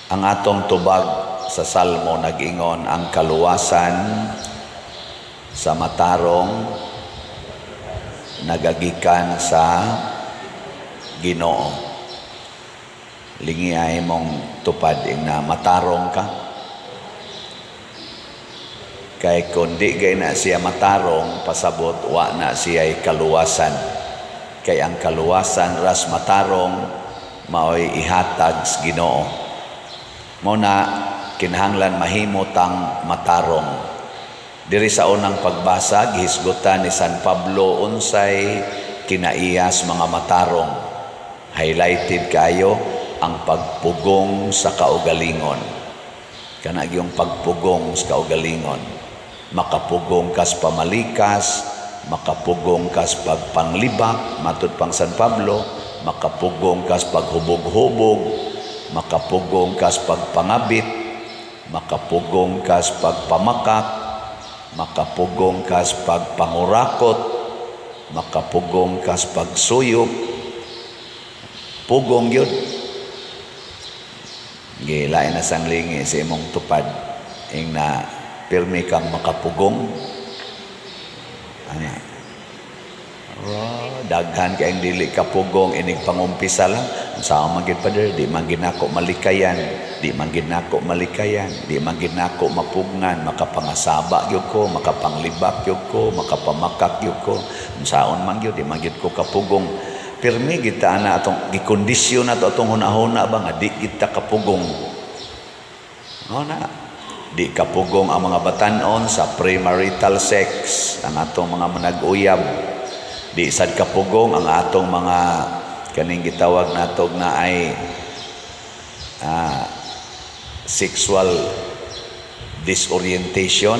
Ang atong tubag sa Salmo nag-ingon, ang kaluwasan sa matarong nagagikan sa Ginoo. Lingi ay mong tupad na matarong ka. Kay kundi gay na siya matarong, pasabot wa na siya ay kaluwasan. Kay ang kaluwasan ras matarong maoy ihatag sa Ginoo. Muna kinahanglan mahimutang matarong. Diri sa unang pagbasa gihisgutan ni San Pablo unsay kinaiyas mga matarong. Highlighted kayo ang pagpugong sa kaugalingon. Kana yung pagpugong sa kaugalingon. Makapugong kas pamalikas, makapugong kas pagpanglibak, matud pang San Pablo, makapugong kas paghubog-hubog, makapugong kas pagpangabit, makapugong kas pagpamakak, makapugong kas pagpangurakot, makapugong kas pagsuyop. Pugong yun. Gilain na sanglingi sa imong tupad ing na pirmi kang makapugong. Ana. Daghan kayong dili kapugong inig pangumpisa lang. Sa magid pader di man ginako malikayan, di man ginako malikayan, di man ginako mapugngan, makapangasaba gyud ko, makapanglibak gyud ko, makapamakak gyud ko. Unsaon man gyud di man gyud ko kapugong. Pirmi kita na atong gikondisyon nato atong hunahuna ba nga di kita kapugong. Na di kapugong ang mga batan-on sa premarital sex, ang atong mga manag-uyab. Di sad kapugong ang atong mga kaning gitawag natog na ay sexual disorientation,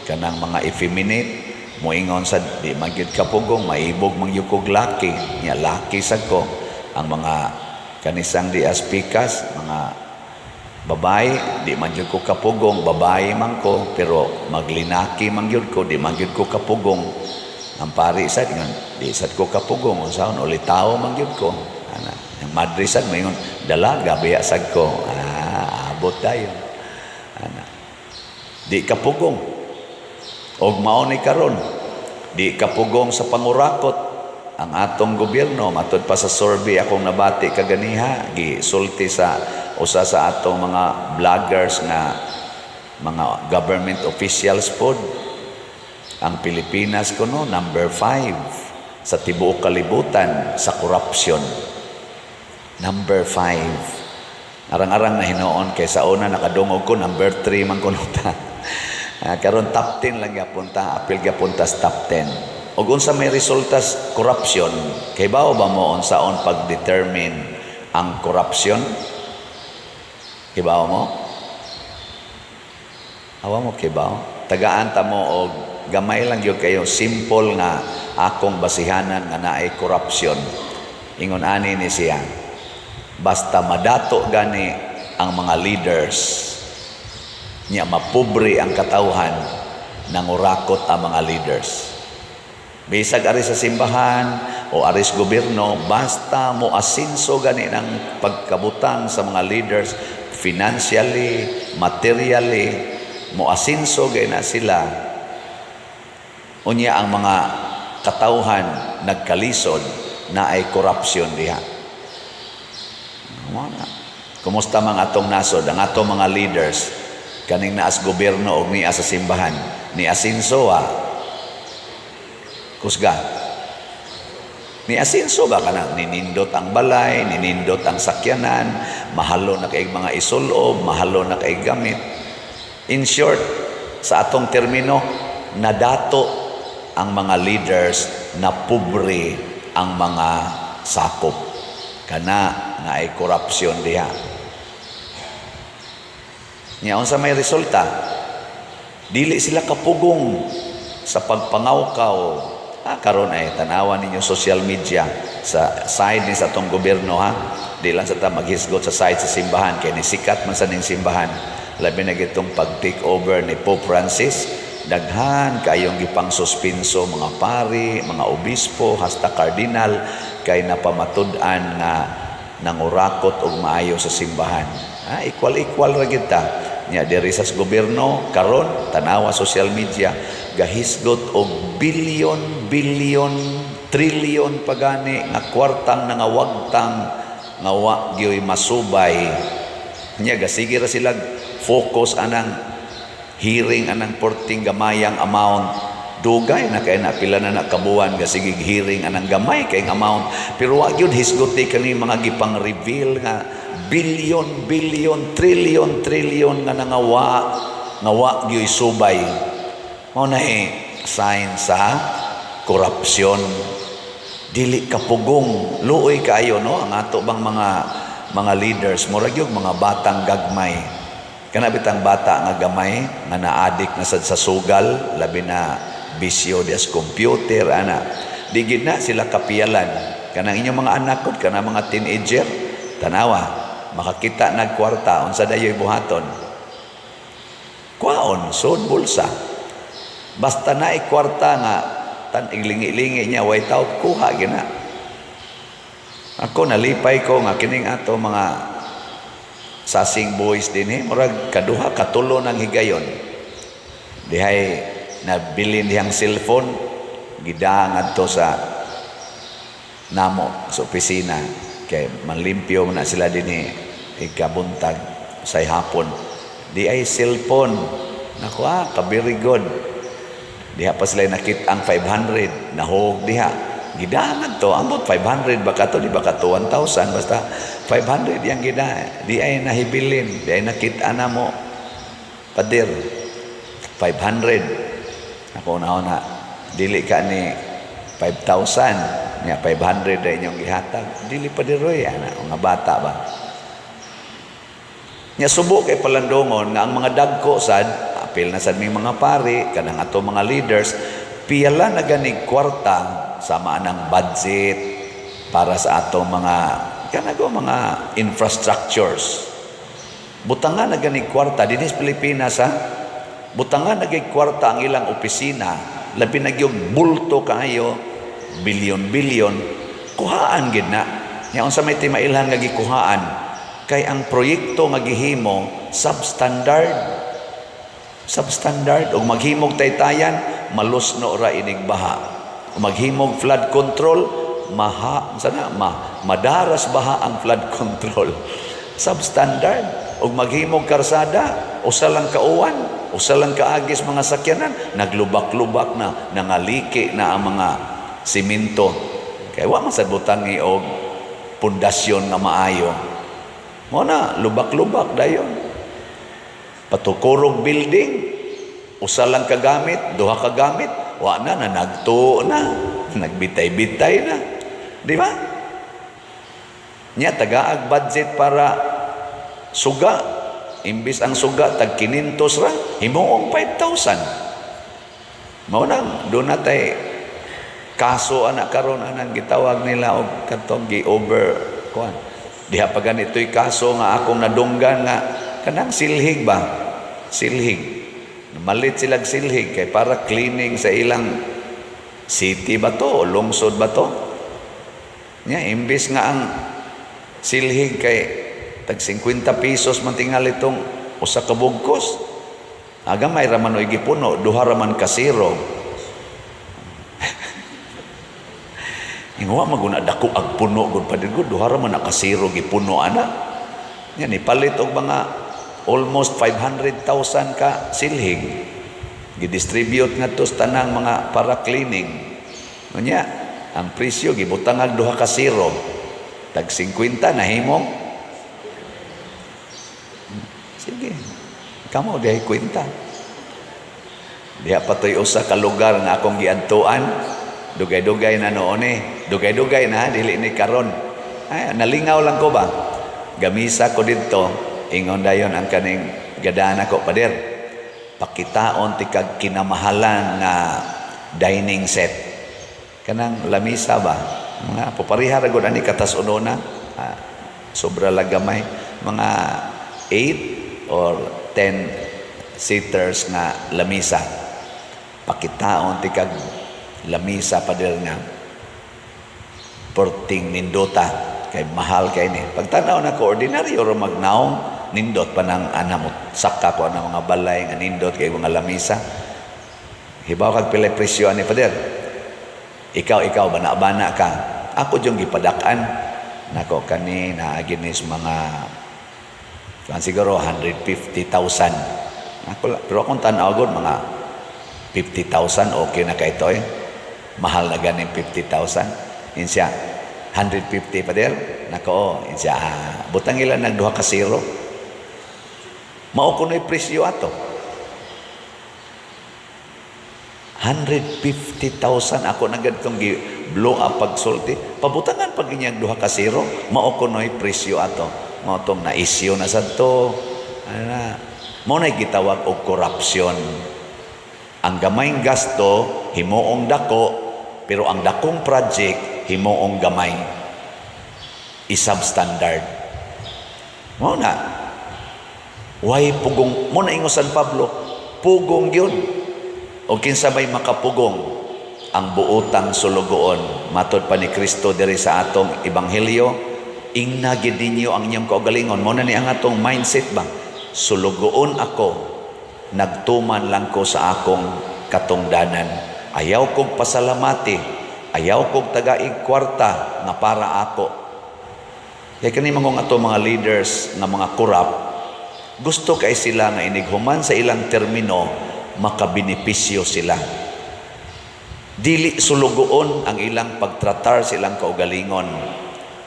kanang mga effeminate. Moingon sa di magyud kapugong, maibog mangyukog laki, nya laki sad ko. Ang mga kanisang di aspikas, mga babae, di magyud ko kapugong, babae man ko, pero maglinaki mangyud ko, di magyud ko kapugong. Ang pari sad ngon, di sad ko kapugong, unsaon uli tao mangyud ko. Ana, ang madre sad moingon, dalaga biya sad ko. Abot tayo. Ana. Di kapugong. Og mao ni karon, di kapugong sa pangurakot ang atong gobyerno. Matud pa sa survey akong nabati kaganiha, gisulti sa usa sa atong mga vloggers nga mga government officials pod, ang Pilipinas kuno number 5 sa tibuok kalibutan sa corruption. Number 5. Arang-arang na hinoon kay sa una nakadungog ko number 3 man kuno ta. Karon top 10 lang yapunta, apil yapunta sa top 10. Og unsa may resultas corruption, kay bao ba mo unsaon pag-determine ang corruption? Kay bao mo? Awa mo kay bao? Tagaan ta mo og gamay lang gyud kayo, simple nga akong basihanan nga naay corruption. Ingon ani ni siya, basta madato gani ang mga leaders, niya mapobre ang katawhan, nangurakot ang mga leaders. Bisag ari sa simbahan o ari sa gobyerno, basta mo asinso gani ng pagkabutang sa mga leaders, financially, materially, mo asinso gani na sila. Unya ang mga katawhan nagkalisod na ay korupsyon diha. Kumusta mga atong nasod, ang atong mga leaders, kaning naas gobyerno o niya sa simbahan, ni asinso kusga. Ni asinso ba kanang ninindot ang balay, ninindot ang sakyanan, mahalo na kay mga isulob, mahalo na kay gamit. In short, sa atong termino, nadato ang mga leaders, na pobre ang mga sakop. Kana nga ay korupsyon diha. Nya unsa may resulta? Dili sila kapugong sa pagpangawkaw. Karon ay tanawan ninyo social media sa side ni sa atong gobyerno Di lang sa ta maghisgot sa side sa simbahan kay ni sikat man sa ning simbahan. Labi na gitong pag-take over ni Pope Francis, daghan kayong gipang suspenso mga pari, mga obispo, hasta kardinal kay napamatud-an nga nangurakot og maayo sa simbahan. Equal ra gid ta. Nya diri sa gobyerno karon tanawa social media gahisgot og bilyon, trilyon pagani nga kwartang nangawagtang nga wa gyoy masubay. Nya gasige ra sila focus anang hearing anang porting gamayang amount. Dugay na kay napila na nakabuan gasige hearing anang gamay kay amount, pero wa gyud hisgote kani mga gipang reveal nga bilyon, trilyon nga nga wa gyoy subay. Mao na sign sa korupsyon. Dili kapugong luoy kaayo no ang ato bang mga leaders murag gyud mga batang gagmay. Kana bitang bata nga gamay nga naadik na sa sugal labi na bisyo des computer ana. Di gid na sila kapiyalan. Kanang inyong mga anak kod kana mga teenager tanawa makakita nagkwarta unsa dayoy buhaton. Kwaon sud bulsa. Basta na kwarta nga tan iglingi-lingi niya way taw kuha gina. Ako nalipay ko nga kining ato mga sasing boys dinhi murag kaduha katulo ng higayon. Dihay nabilin diyang cellphone gidaangad to sa namo sa opisina kay manlimpyo na sila dinhi ikabuntag say hapon di ay cellphone nako ka very good diha pa sila nakit ang 500 nahog diha gidaangad to ambot 500 baka to di baka to 1,000 basta 500 yang gida di ay nahibilin di ay nakita na mo pader 500 ako na dili ka ni 5,000 nya 500 na inyong gihatag dili pa diroy ana nga bata ba nya subo kay palandongon nga ang mga dagko sad apil na sad may mga pari kanang ato mga leaders piyala na ganig kwarta sama anang budget para sa ato mga kanago mga infrastructures butangan na ganig kwarta dinhi sa Pilipinas butangan nagay kwarta ang ilang opisina labi na gyud bulto kaayo bilyon kuhaan gid na nya unsa may timailhan nga gikuhaan kay ang proyekto nga gihimo substandard ug maghimog taytayan malusno ra inig baha ug maghimog flood control madaras baha ang flood control substandard ug maghimog karsada usa lang kauwan usa lang kaagis mga sakyanan naglubak-lubak na nangaliki na ang mga simento kay wa man sad butangi og pundasyon nga maayo mo na lubak-lubak dayon patukurog building usa lang kagamit duha ka gamit wa na nagtuo na nagbitay-bitay na di ba nya tagaag budget para suga imbis ang suga tag 500 ra himuong 5,000 mao nang do na tay kaso ana karon anang gitawag nila og katong gi-over kuan diha pa ganito'y kaso nga akong nadunggan nga kanang silhig ba silhig malit silag silhig kay para cleaning sa ilang city ba to o lungsod ba to nya imbis nga ang silhig kay tag 50 pesos man tingal itong usa ka bugkos agamay ra man oy gipuno duha ra man ka zero ingwa maguna dako ag puno gud pa gud duha ra man ka zero gipuno ana nya ni palit og mga almost 500,000 ka silhig gidistribute ngadto sa tanang mga para cleaning nya ang presyo gibutang ag duha ka zero tag 50 nahimong sige, kamo dihay kwenta. Diha patoy usa ka lugar nga akong giadtuan, dugay-dugay na noon dugay-dugay na dili ni karon. Ay nalingaw lang ko ba. Gamisa ko didto, ingon dayon ang kaning gadana ko pader. Pakitaon ti kag kinamahalan nga dining set. Kanang lamisa ba? Mga popariha ra gud ani katas unona. Sobra lagamay mga 8 or 10 seaters nga lamisa pakitaon ti kag lamisa pader nga porting nindota kay mahal kay ni. Pagtanaw na ko, ordinaryo ro magnaong, nindot pa ng anamot. Saka ko ng mga balay, nga nindot kay mga lamisa. Hibaw kag pilay presyo ani Pader. Ikaw, bana-bana ka. Ako yung gipadakan. Nako, kani na aginis mga, siguro 150,000. Pero akong tanaw gud mga 50,000, okay na kay ito eh. Mahal na ganing 50,000. Yun siya, 150 pa der. Nako, yun siya, butang ilan ng 2 ka 0. Maukunoy presyo ato. 150,000 ako na ganitong blow up pagsulti. Pabutangan pag inyang 2 ka 0, maukunoy presyo ato. Mautong na-issue na sa to. Mo na gitawag og korupsyon. Ang gamayng gasto himuong dako, pero ang dakong project himuong gamay. Isubstandard. Mo na. Why pugong? Mo na ingon San Pablo, pugong yun. O kinsa may makapugong ang buotang sulugoon. Matod pa ni Kristo diri sa atong ebanghelyo, ingna gid ninyo ang inyong kaugalingon. Mo na ni ang atong mindset ba? Sulugoon ako, nagtuman lang ko sa akong katungdanan. Ayaw kong pasalamati, ayaw kong tagaig kwarta na para ako. Kaya kanimang ato mga leaders nga mga kurap, gusto kay sila nga inighuman sa ilang termino, makabenepisyo sila. Dili sulugoon ang ilang pagtratar sa ilang kaugalingon.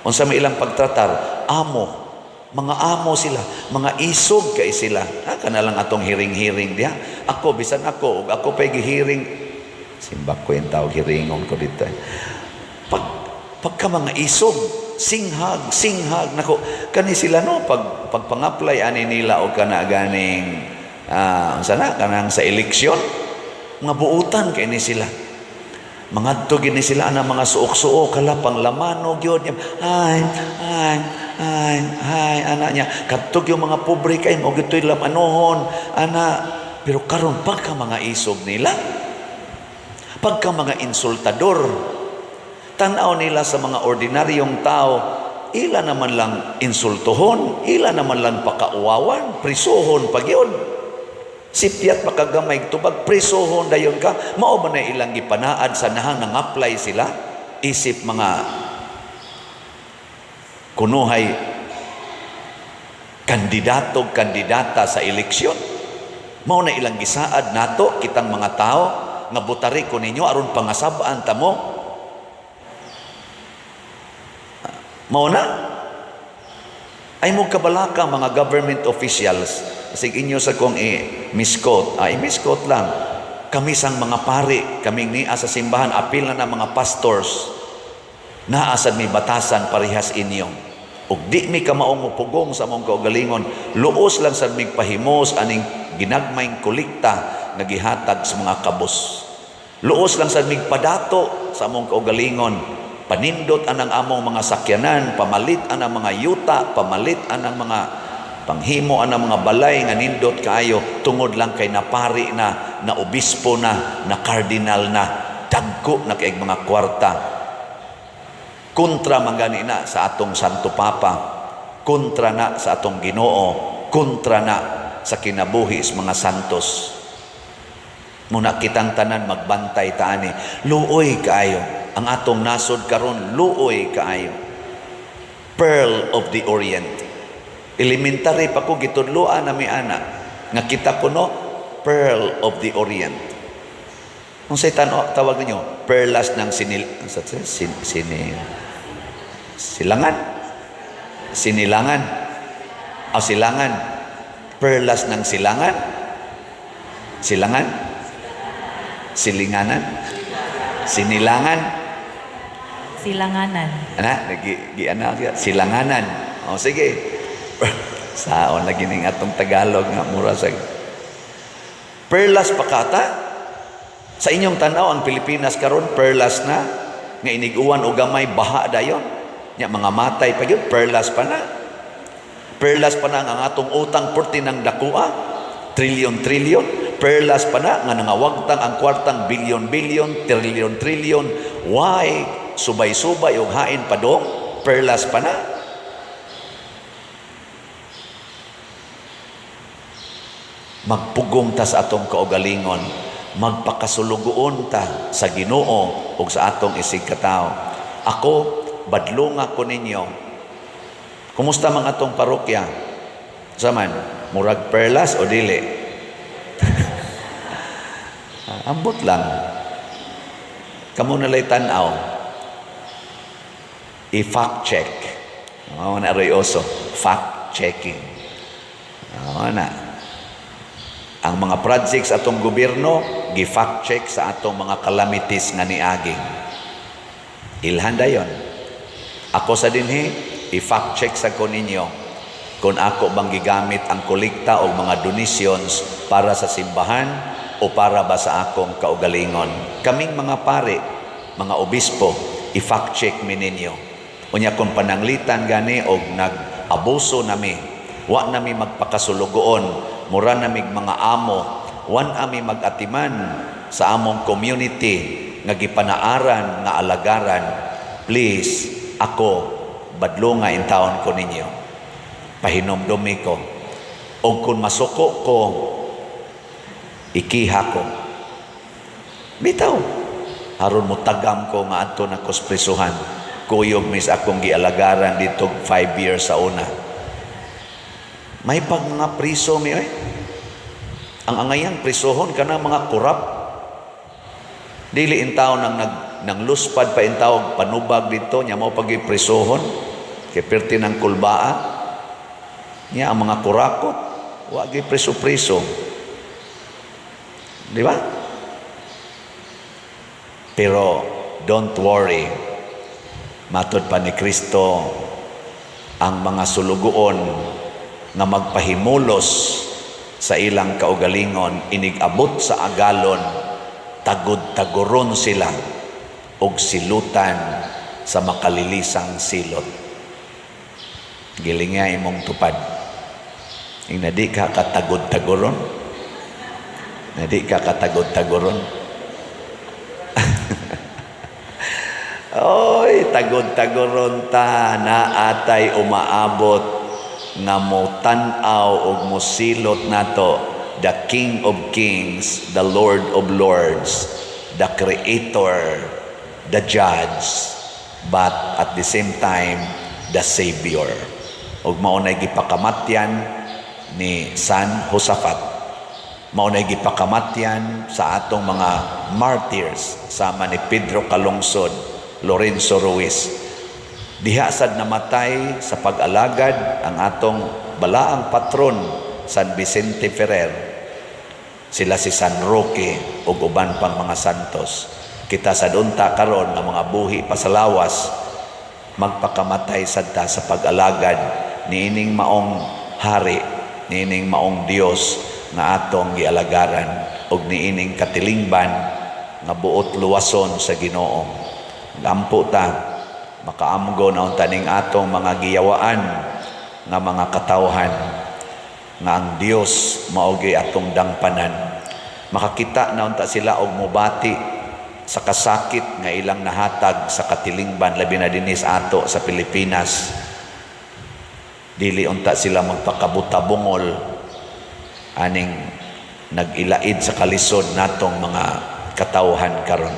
Unsa may ilang pagtratar? Amo. Mga amo sila, mga isog kay sila. Kana lang atong hiring-hiring diha. Ako, bisan ako pa'y gihiring. Simba ko yung tawag, hiringon ko dito. Pagka mga isog, singhag, nako, kani sila no, pag-apply ani nila o kana ganing, kanang sa eleksyon, mga buutan kay ni sila. Mga tugin ni sila na mga suok-suok, kalapang lamano, gyud. Ay, anak niya. Katog yung mga pobre kay mo, gito'y lamanohon, anak. Pero karon pagka mga isog nila, pagka mga insultador, tanaw nila sa mga ordinaryong tao, ila naman lang insultuhon, ila naman lang pakauwawan, prisuhon pag yun. Sipyat makagamay tubag, prisuhon dayon ka, mao ba na ilang gipanaad sa nahang nang-apply sila, isip mga kunuhay kandidata sa eleksyon. Mao na ilang gisaad nato kitang mga tao nga butari ko ninyo aron pangasab-an ta mo. Mao na ay mo kabalaka mga government officials. Sige inyo sa kong i-misquote. I-misquote lang. Kami sang mga pari, kaming niya sa simbahan, apil na mga pastors, naasad may batasan parihas inyong. Ug di mi kamaong mupugong sa mong kaugalingon, luos lang sa mig pahimos aning ginagmayng kolekta nga gihatag sa mga kabos. Luos lang sa mig padato sa mong kaugalingon, panindot anang among mga sakyanan, pamalit anang mga yuta, pamalit anang mga panghimo anang mga balay nga nindot kaayo tungod lang kay napari na obispo na kardinal na dagko na kay mga kwarta. Kontra mangani na sa atong Santo Papa, kontra na sa atong Ginoo, kontra na sa kinabuhi sa mga santos. Muna kitang tanan magbantay taani, luoy kaayo ang atong nasod karon, luoy kaayo. Pearl of the Orient. Elementary pa ko gitudloan na mi ana nga kita ko no, Pearl of the Orient. Kung sa tawag ninyo, perlas ng sinilangan o silangan, perlas ng silangan, silinganan, sinilangan, silanganan. Silanganan. O sige. Saon lagi ning atong Tagalog nga mura sa perlas pakata. Sa inyong tanaw ang Pilipinas karon perlas na nga iniguan o gamay baha dayon. Nya mga matay pa gyud perlas pa na. Perlas pa na ang atong utang porti ng dakua, trilyon. Perlas pa na nga nangawagtang ang kwartang bilyon, trilyon. Why subay-subay og hain padong perlas pa na. Magpugong ta sa atong kaugalingon, magpakasulugoon ta sa Ginoo ug sa atong isig katao. Ako, badlunga ko ninyo. Kumusta mga atong parokya? Saman, murag perlas o dili? Ambot lang. Kamu nalay tanaw. I-fact check. Oo na Royoso. Fact checking. Oo na. Ang mga projects atong gobyerno, gi-fact check sa atong mga calamities nga niaging. Ilhan dayon. Ako sa dinhi, i-fact check sa ko ninyo kung ako bang gigamit ang kolekta o mga donations para sa simbahan o para ba sa akong kaugalingon. Kaming mga pare, mga obispo, i-fact check mi ninyo. Unya kung pananglitan gani o nag-abuso nami, wa nami magpakasulugoon, mura namig mga amo, wan ami mag-atiman sa among community nga gipanaaran nga alagaran. Please, ako badlunga in taon ko ninyo. Pahinomdumi ko. O kung masuko ko, ikiha ko. Bitaw. Haron mo tagam ko nga ato na kusprisuhan. Kuyog mis akong gialagaran dito 5 years sa una. May pag mga priso mi oy. Ang angayang prisohon kana mga kurap. Dili in taon nang luspad pa in taon panubag dito nya mao pag prisohon kay perti ng kulbaa. Nya ang mga kurakot wa gi priso-priso. Di ba? Pero don't worry. Matod pa ni Kristo ang mga sulugoon nga magpahimulos sa ilang kaugalingon inigabot sa agalon tagod-tagoron sila og silutan sa makalilisang silot. Gilinga imong tupad. Ing nadi ka katagod-tagoron? Nadi ka katagod-tagoron? Oy, tagod-tagoron ta na atay umaabot nga mo tan-aw og mo silot nato the King of Kings, the Lord of Lords, the Creator, the Judge, but at the same time the Savior. Og mao nay gipakamatyan ni San Josaphat. Mao nay gipakamatyan sa atong mga martyrs sama ni Pedro Calungsod, Lorenzo Ruiz. Diha sad namatay sa pag-alagad ang atong balaang patron San Vicente Ferrer. Sila si San Roque ug uban pang mga santos. Kita sad unta karon nga mga buhi pasalawas magpakamatay sad ta sa pag-alagad niining maong hari, niining maong Dios nga atong gialagaran ug niining katilingban nga buot luwason sa Ginoo. Gampo ta makaamgo na taning atong mga giyawaan nga mga katawhan nga ang Dios maogi atong dangpanan. Makakita na unta sila og mobati sa kasakit nga ilang nahatag sa katilingban labi na dinis ato sa Pilipinas. Dili unta sila magpakabutabungol aning nagilaid sa kalisod natong mga katawhan karon.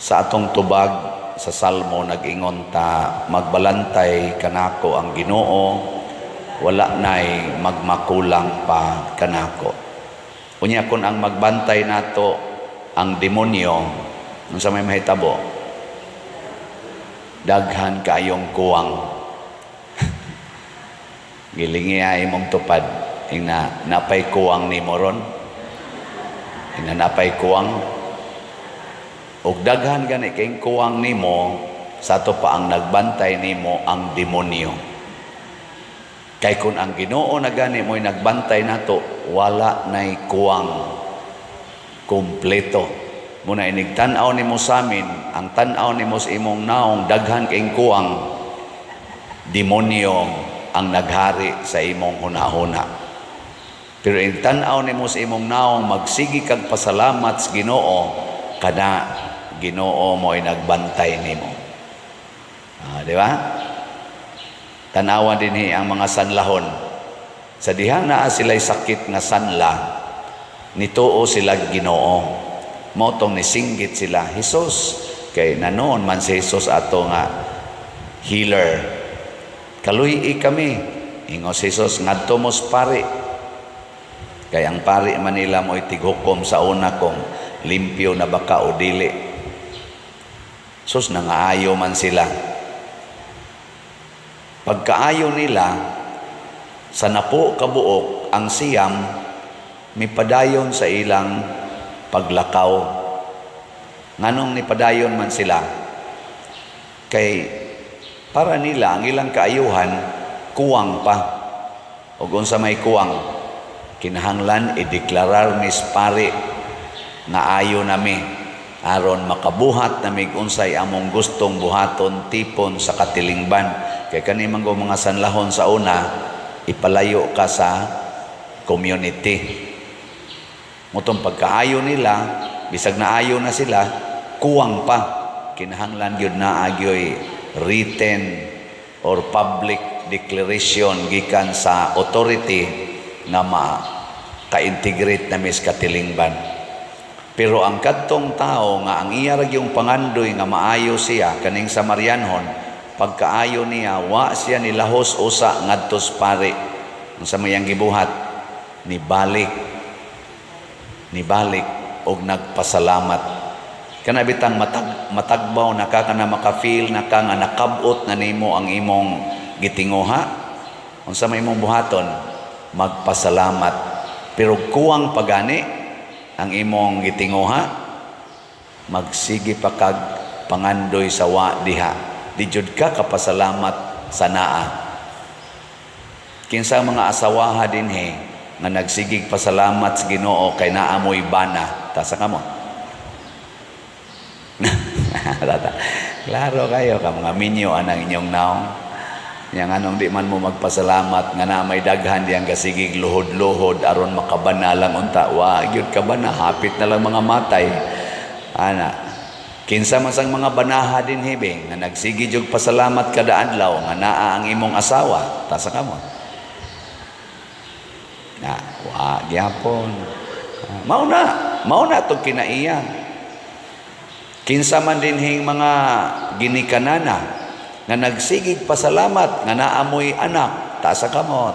Sa atong tubag sa Salmo nag-ingon ta, magbalantay kanako ang Ginoo, wala nay magmakulang pa kanako. Unya kun ang magbantay nato ang demonyo, unsa may mahitabo? Daghan kayong kuwang. Gilingiya imong tupad, ina napay kuwang ni moron. Ina napay kuwang. Og daghan gani kay kuwang nimo sa to pa ang nagbantay nimo ang demonyo. Kay kun ang Ginoo na gani mo'y nagbantay nato, wala nay kuwang kompleto. Muna inig tan-aw nimo sa amin, ang tan-aw nimo sa imong naong daghan kay kuwang, demonyo ang naghari sa imong hunahuna. Pero inig tan-aw nimo sa imong naong magsigi kag pasalamat sa Ginoo, kada Ginoo mo ay nagbantay nimo. Di ba? Tanawa din ang mga sanlahon. Sa diha naa sila'y sakit nga sanla, nituo sila Ginoo. Motong nisinggit sila Hesus, kay nanoon man si Hesus ato nga healer. Kaluyi kami. Ingo si Hesus ngadto mos pari. Kay ang pari man nila mo itighukom sa una kung limpyo na baka o dili. Sus nangaayo man sila. Pagkaayo nila, sa napo kabuok ang siyam, mipadayon sa ilang paglakaw. Nganong nipadayon man sila? Kay para nila, ang ilang kaayuhan, kuwang pa. O kung sa may kuwang, kinahanglan ideklarar mis pari na ayo nami aron makabuhat na unsay among gustong buhaton tipon sa katilingban. Kay kani man mga sanlahon sa una, ipalayo ka sa community. Mutong pagkaayo nila, bisag na ayo na sila, kuwang pa. Kinahanglan gyud na agyoy written or public declaration gikan sa authority na ka-integrate na mis katilingban. Pero ang kadtong tao nga ang iya ra yung pangandoy nga maayo siya kaning Samarianhon, pagkaayo niya wa siya nilahos usa ngadtos pare. Ang sa mayang gibuhat nibalik og nagpasalamat. Kana bitang matagbaw na ka kana makafeel na ka nga nakabot na nimo ang imong gitinguha. Unsa may imong buhaton? Magpasalamat. Pero kuwang pagani ang imong gitinguha, magsige pa kag pangandoy sa wa diha. Di jud ka kapasalamat sa naa. Kinsa mga asawaha dinhi nga nagsigig pasalamat sa Ginoo kay naamoy bana. Tasa ka mo. Klaro kayo ka mga minyo anang inyong naong. Yang anong di man mo magpasalamat nga na may daghan diyang kasigig luhod-luhod aron makabana lang unta. Wa gyud ka bana, hapit na lang mga matay. Ana. Kinsa man sang mga banaha din hibing nga nagsigi jud pasalamat kada adlaw nga naa ang imong asawa. Tasa ka mo. Na, wa gyapon. Mao na tong kinaiya. Kinsa man dinhing mga ginikanana nga nagsigig pasalamat nga naamoy anak, taas sa kamot.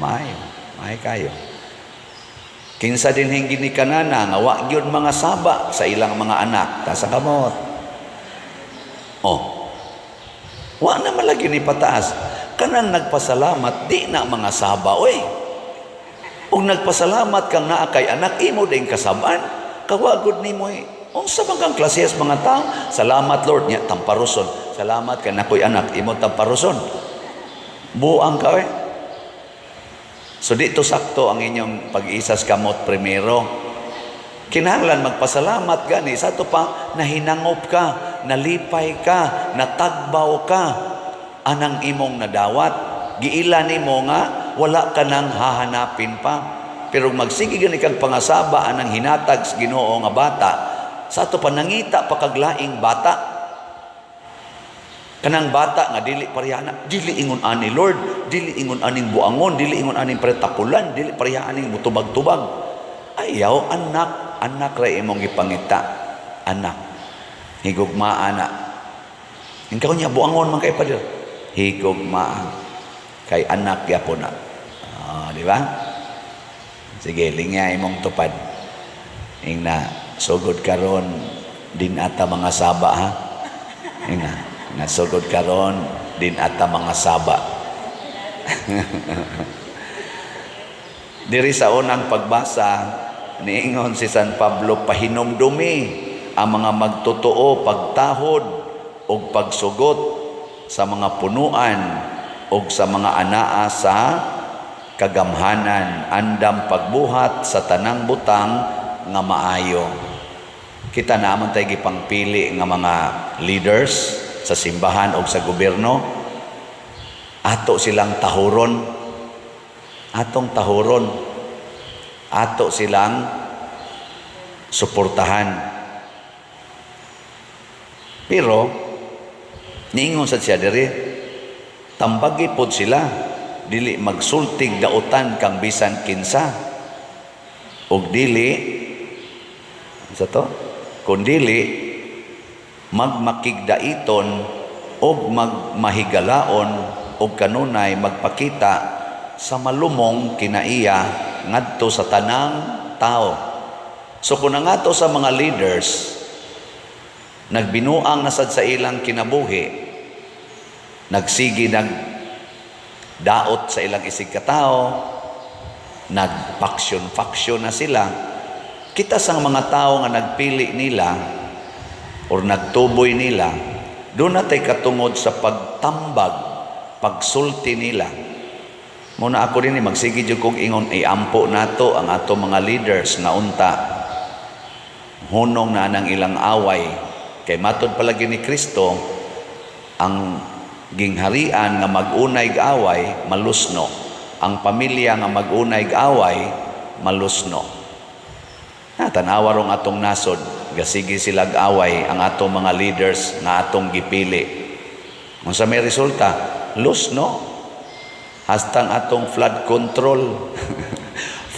May kayo. Kinsa dinhing ginikanana nga wa gyud mga saba sa ilang mga anak, taas sa kamot. Wa na malagi ni pataas. Kanang nagpasalamat di na mga saba oy. Ug nagpasalamat kang naa kay anak imo ding kasaban, kawagod nimo unsa man kang klasehas mga tao? Salamat Lord nya tamparuson. Salamat kay nakoy anak imo tamparuson. Buang ka So dito sakto ang inyong pag-isas kamot primero. Kinahanglan magpasalamat gani sa to pa nahinangop ka, nalipay ka, natagbaw ka anang imong nadawat. Giila nimo nga wala ka nang hahanapin pa. Pero magsige gani kang pangasaba anang hinatag sa Ginoo nga bata. Sa ato pa nangita pakaglaing bata. Kanang bata nga dili parihana, dili ingon ani Lord, dili ingon aning buangon, dili ingon aning pretakulan, dili parihana aning mutubag-tubag. Ayaw anak ra imong gipangita. Anak. Higugmaa na. Ingkaw niya buangon man kay padir. Higugmaa. Kay anak gyapon na. Di ba? Sige, lingya imong tupad. Ingna sugod karon din ata mga saba ha. Nasugod karon din ata mga saba. Diri sa unang pagbasa niingon si San Pablo pahinumdumi ang mga magtotoo pagtahod o pagsugot sa mga punuan o sa mga anaa sa kagamhanan andam pagbuhat sa tanang butang nga maayo. Kita naman tayo gipangpili nga mga leaders sa simbahan o sa gobyerno. Ato silang tahuron. Atong tahuron. Ato silang suportahan. Pero niingon sa siya diri, tambagi pod sila, dili magsultig dautan kang bisan kinsa, ug dili sa to, kun dili magmakigdaiton ug magmahigalaon ug kanunay magpakita sa malumong kinaiya ngadto sa tanang tao. So kung nangato sa mga leaders, nagbinuang nasad sa ilang kinabuhi, nagsigi daot sa ilang isig katao, nagfaksyon na sila, kita sang mga tao nga nagpili nila or nagtuboy nila, doon natay katungod sa pagtambag, pagsulti nila. Muna ako rin magsige jud kong ingon, iampo nato ang ato mga leaders nga unta hunong na nang ilang away, kay matod palagi ni Kristo ang gingharian nga mag-unay away malusno, ang pamilya nga mag-unay away malusno. Tanawa rong atong nasod, gasigi sila away ang atong mga leaders nga atong gipili. Kung sa may resulta, lusno, hastang atong flood control.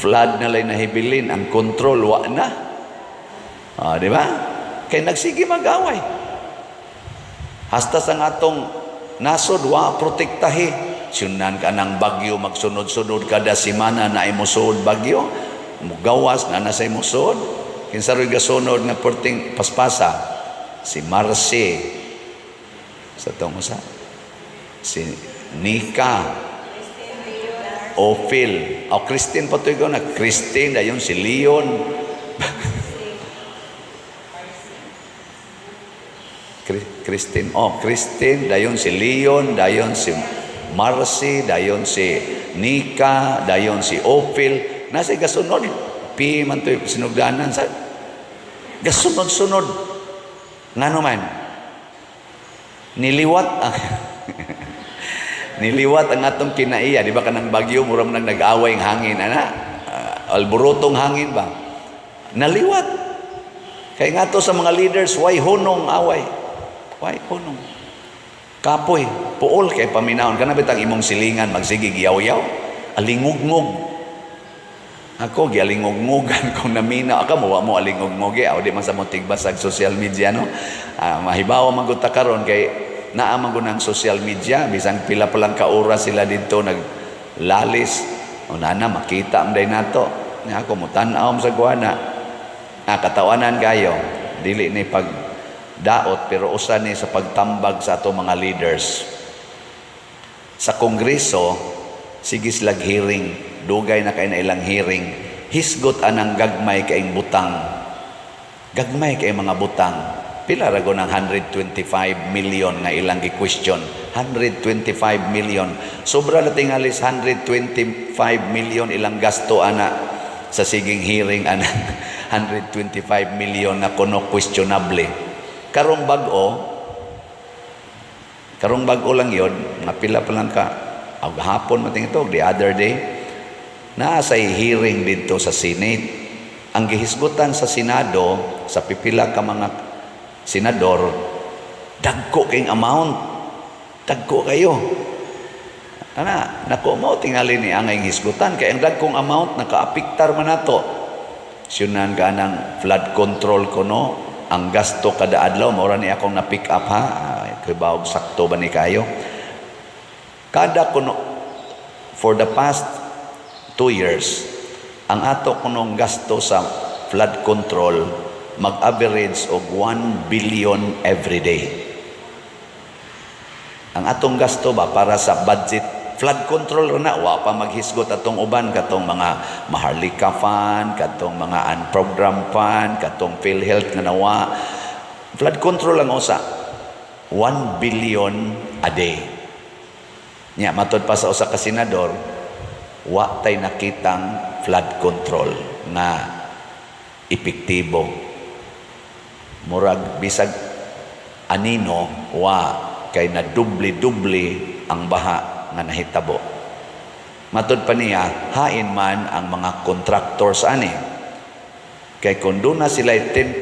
Flood na lay nahibilin, ang control wa na. Di ba? Kay nagsige mag-away. Hasta sa atong nasod wa protektahi. Sunan ka ng bagyo, magsunod-sunod kada semana na imusod bagyo, mugawas na nasa imusod. Kinsa ro'y gasunod nga porting paspasa, si Marcy, sa tong usa, si Nika, Ophil, Christine patuloy ko na, Christine, dayon si Leon, Christine, Christine, dayon si Leon, dayon si Marcy, dayon si Nika, dayon si Ophil, nasa gasunod, pi man to'y sinugdanan sa gasunod-sunod. Nga naman, niliwat ang atong kinaiya, di ba kanang bagyo, muram nang nag-away ang hangin, alborotong hangin ba? Naliwat. Kaya nga to sa mga leaders, why hunong away? Why hunong? Kapoy, puol kay paminahon. Kanabit ang imong silingan, magsige giyaw-yaw. Alingugngog. Ako, gialingugmogan kung namina. Aka mo, mo alingugmogi. O di man sa mong tigbasag social media, no? Mahibawa magunta karon kay naaman ko ng social media. Bisang pila palang kaoras sila dito naglalis. O nana, makita amday nato. Ako, mutanaw sa guwana. Katawanan kayo. Dili ni pagdaot, pero usa ni sa pagtambag sa ato mga leaders. Sa Kongreso, sige silag hearing. Dugay na kay na ilang hearing. Hisgot anang gagmay kaing butang. Gagmay kay mga butang. Pila rago ng 125 million nga ilang gi-question. 125 million. Sobra na tingalis 125 million ilang gasto ana sa siging hearing ana. 125 million na kuno questionable. Karong bago lang yun, nga pila pa lang ka, hapon mating ito, the other day, naasay hearing dito sa Senate. Ang gihisgutan sa Senado, sa pipila ka mga senador, dagko kayong amount. Dagko kayo. Nako mo, tingali ni angay hisgutan, kaya ang dagkong amount, nakaapiktar man nato. Sunan ka ng flood control ko, no? Ang gasto kada adlaw, maura ni akong na-pick up, ha? Kibawag sakto ba ni kayo? Kada kuno, for the past 2 years, ang ato kunong gasto sa flood control, mag-average og 1 billion every day. Ang atong gasto ba para sa budget, flood control na, wa pa maghisgot atong uban, katong mga Maharlika Fund, katong mga unprogrammed fund, katong PhilHealth nga nawa. Flood control lang usa, 1 billion a day. Nya, matod pa sa usa ka senador, wa tay nakitang flood control na epektibo. Murag bisag anino, wa kay na dubli-dubli ang baha nga nahitabo. Matod pa niya, hain man ang mga contractors ani. Kay kung doon na sila 10%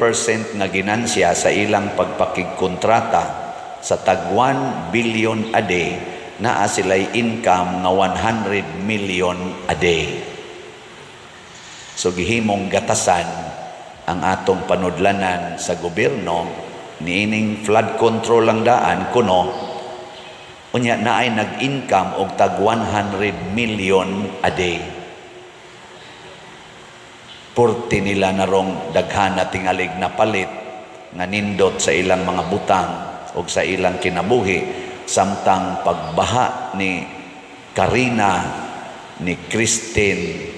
nga ginansya sa ilang pagpakigkontrata sa tag 1 billion a day, naa sila'y income nga 100 million a day. So gihimong gatasan ang atong panudlanan sa gobyerno, niining flood control lang daan kuno, unya na ay nag-income og tag 100 million a day. Porti nila narong daghana tingalig na palit nga nindot sa ilang mga butang o sa ilang kinabuhi, samtang pagbaha ni Karina, ni Christine,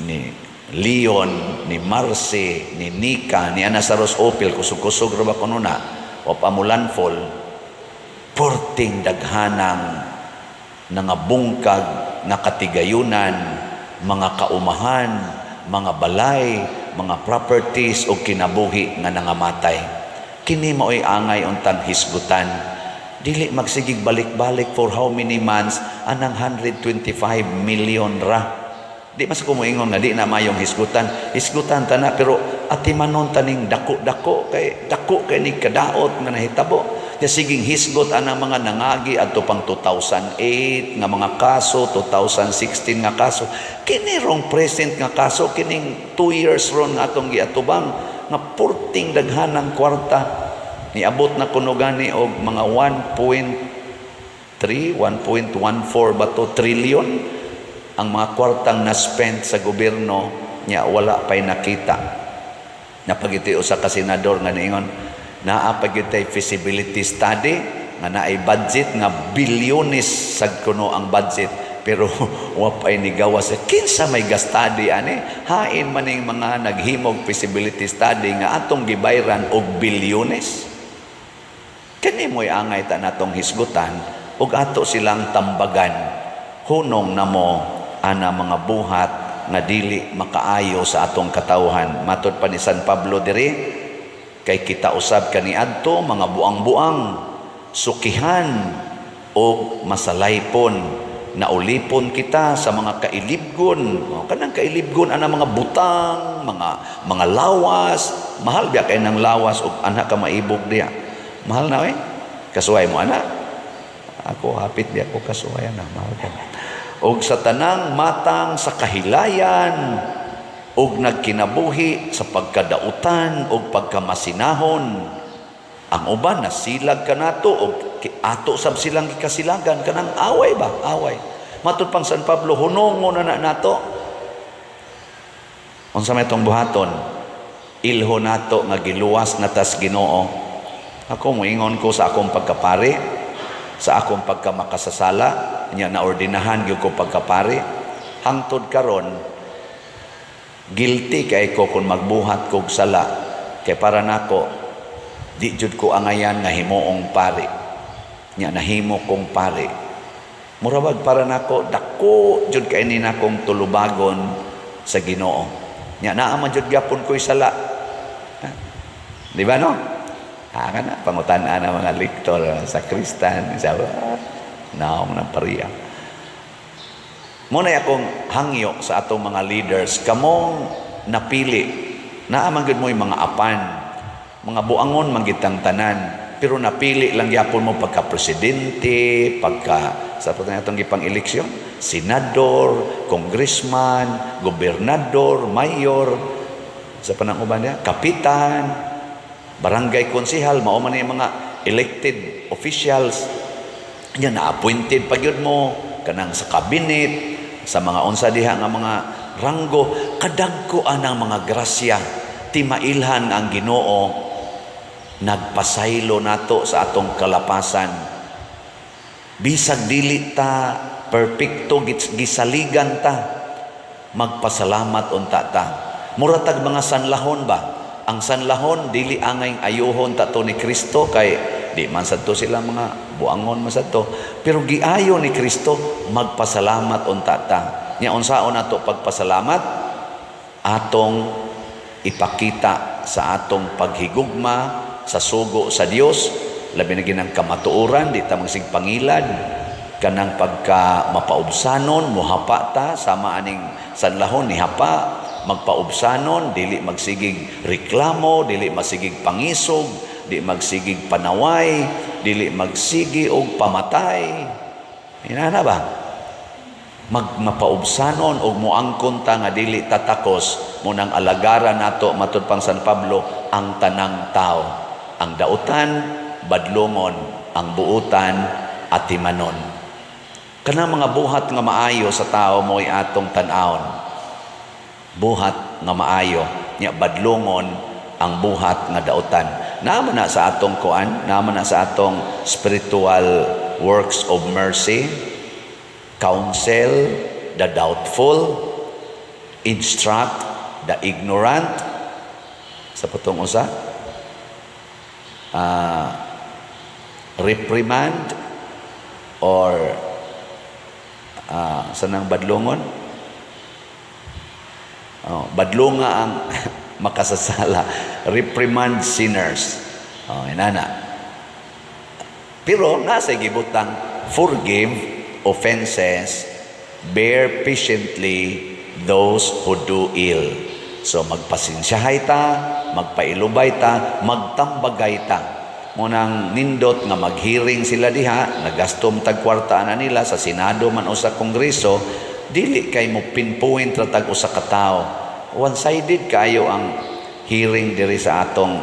ni Leon, ni Marcy, ni Nika, ni Ana Saros Opil, kusog-kusog ra ba kuno na o pamulanfol, porting daghanang nangabungkag na katigayunan, mga kaumahan, mga balay, mga properties o kinabuhi nga nangamatay. Kini mao'y angay untang hisgutan. Dili magsigig balik-balik for how many months anang 125 million ra. Di mas kumuingon nga di na mayong hisgutan. Hisgutan ta na, pero atimanon taning dako-dako kay ni kadaot nga nahitabo. Ya siging hisgot anang mga nangagi adto pang 2008 nga mga kaso, 2016 nga kaso. Kini rong present nga kaso, kining 2 years ron atong giatubang nga porting daghanang kwarta. Niabot na kuno gani og mga 1.3, 1.14 ba to trillion ang mga kwartang na-spend sa gobyerno nya wala pay nakita. Napagiti usa ka senador nga niingon, naa pagitay feasibility study nga naay budget nga bilyones sad kuno ang budget, pero wa pay ni gawas. Kinsa may ga-study ani? Hain man ning mga naghimog feasibility study nga atong gibayran og bilyones. Kani mo'y angay ta natong hisgutan ug ato silang tambagan. Hunong namo ana mga buhat nga dili makaayo sa atong katawhan. Matod pa ni San Pablo diri, kay kita usab kaniadto mga buang-buang, sukihan o masalaypon, naulipon kita sa mga kailibgon. Kanang kailibgon ana mga butang, mga lawas. Mahal biya kay nang lawas ug anak ka maibog diya. Mahal na kasuway mo ana. Ako hapit di ako kasuway na mahal ka. Og sa tanang matang sa kahilayan og nagkinabuhi sa pagkadautan og pagkamasinahon. Ang uban nasilag kanato og ato sab silang gikasilagan kanang away ba? Away. Matud pang San Pablo, hunongon na nato. Unsa may tong buhaton? Ilho nato nga giluwas na tas Ginoo. Ako moingon ko sa akong pagkapari, sa akong pagkamakasasala, nya naordinahan gyud ko pagkapari. Hangtod karon guilty kay ko kung magbuhat kog sala, kay para nako di jud ko angayan nga himuong pari. Nya nahimo kong pari. Murabag para nako dako jud kay ni nakong tulubagon sa Ginoo. Nya naa man jud gyapon ko'y sala. Di ba no? Kana pangutan-an ang mga lektor sa Kristan sa naong ng pariya. Muna akong hangyo sa atong mga leaders, kamong napili, naaman gud mo yung mga apan, mga buangon manggitang tanan, pero napili lang yapon mo pagka-presidente, sa atong gipang eleksyon, senador, congressman, gobernador, mayor, sa pananguban niya, kapitan, barangay konsehal, mao man yung mga elected officials, yan na-appointed pa yun mo, kanang sa cabinet, sa mga unsa diha nga mga ranggo, kadagko anang mga grasya, timailhan ang Ginoo, nagpasaylo nato sa atong kalapasan. Bisag dili ta perfecto gisaligan ta, magpasalamat unta ta. Muratag mga sanlahon ba? Ang sanlahon dili angay ayuhon tato ni Kristo, kay di man sadto sila mga buangon man sadto, pero giayo ni Kristo magpasalamat unta ta. Nya unsaon nato pagpasalamat? Atong ipakita sa atong paghigugma sa sugo sa Dios, labi na ginang kamatuoran, di ta magsig pangilad, kanang pagka mapaubsanon, muhapa ta sama aning sanlahon ni hapa, magpaubsanon, dili magsigig reklamo, dili magsigig pangisog, di magsigig panaway, dili magsigi og pamatay. Inana ba? Mapaubsanon og moangkon ta nga dili tatakos mo nang alagaran nato matud pang San Pablo ang tanang tao, ang dautan badlongon, ang buutan atimanon. Kanang mga buhat nga maayo sa tao mo'y atong tan-awon. Buhat nga maayo nya badlongon ang buhat nga dautan. Naman na sa atong kuan, naman na sa atong spiritual works of mercy, counsel the doubtful, instruct the ignorant, sa putong usa, reprimand or sanang badlongon, badlonga ang makasasala, reprimand sinners. Inana. Pero nasa gibutang forgive offenses, bear patiently those who do ill. So magpasensyahay ta, magpailubay ta, magtambagay ta. Munang nindot nga maghearing sila diha, nagastom tag kwarta na nila sa Senado man o sa Kongreso, dili kay mo pinpoint ra tag usa ka tawo. One-sided kayo ang hearing diri sa atong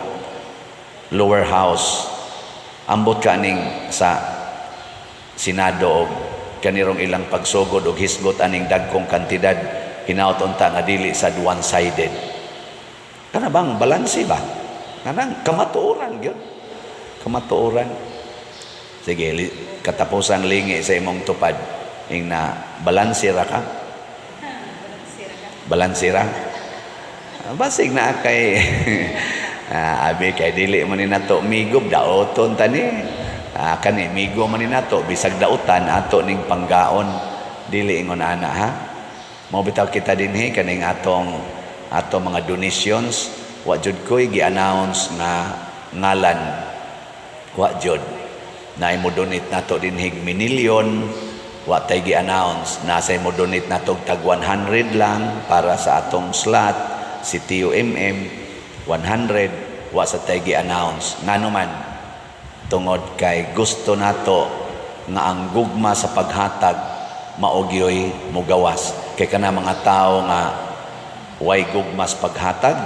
lower house. Ambot kaning sa Senado og kanirong ilang pagsugod og hisgot aning dagkong kantidad, hinaut unta nga dili sad one-sided. Kana bang balanse ba? Kanang kamatuoran gyud. Kamatuoran. Sige, katapusan lingi sa imong tupad. Ing na balanse ra ka? Balanse ra? Basig na kay abi kay dili man ni nato migob daoton tani. Kani migo man ni nato bisag dautan ato ning panggaon, dili ingon ana ha. Mao bitaw kita dinhi kaning atong mga donations, wa jud koy gi-announce nga ngalan, wa jud na imo donate nato dinhi minilyon, wa tay gi-announce na sa imo donate nato tag 100 lang para sa atong slot si TUMM 100, wa sa tay gi-announce ngano man tungod kay gusto nato nga ang gugma sa paghatag maogyoy mugawas. Kay kana mga tao nga way gugma sa paghatag,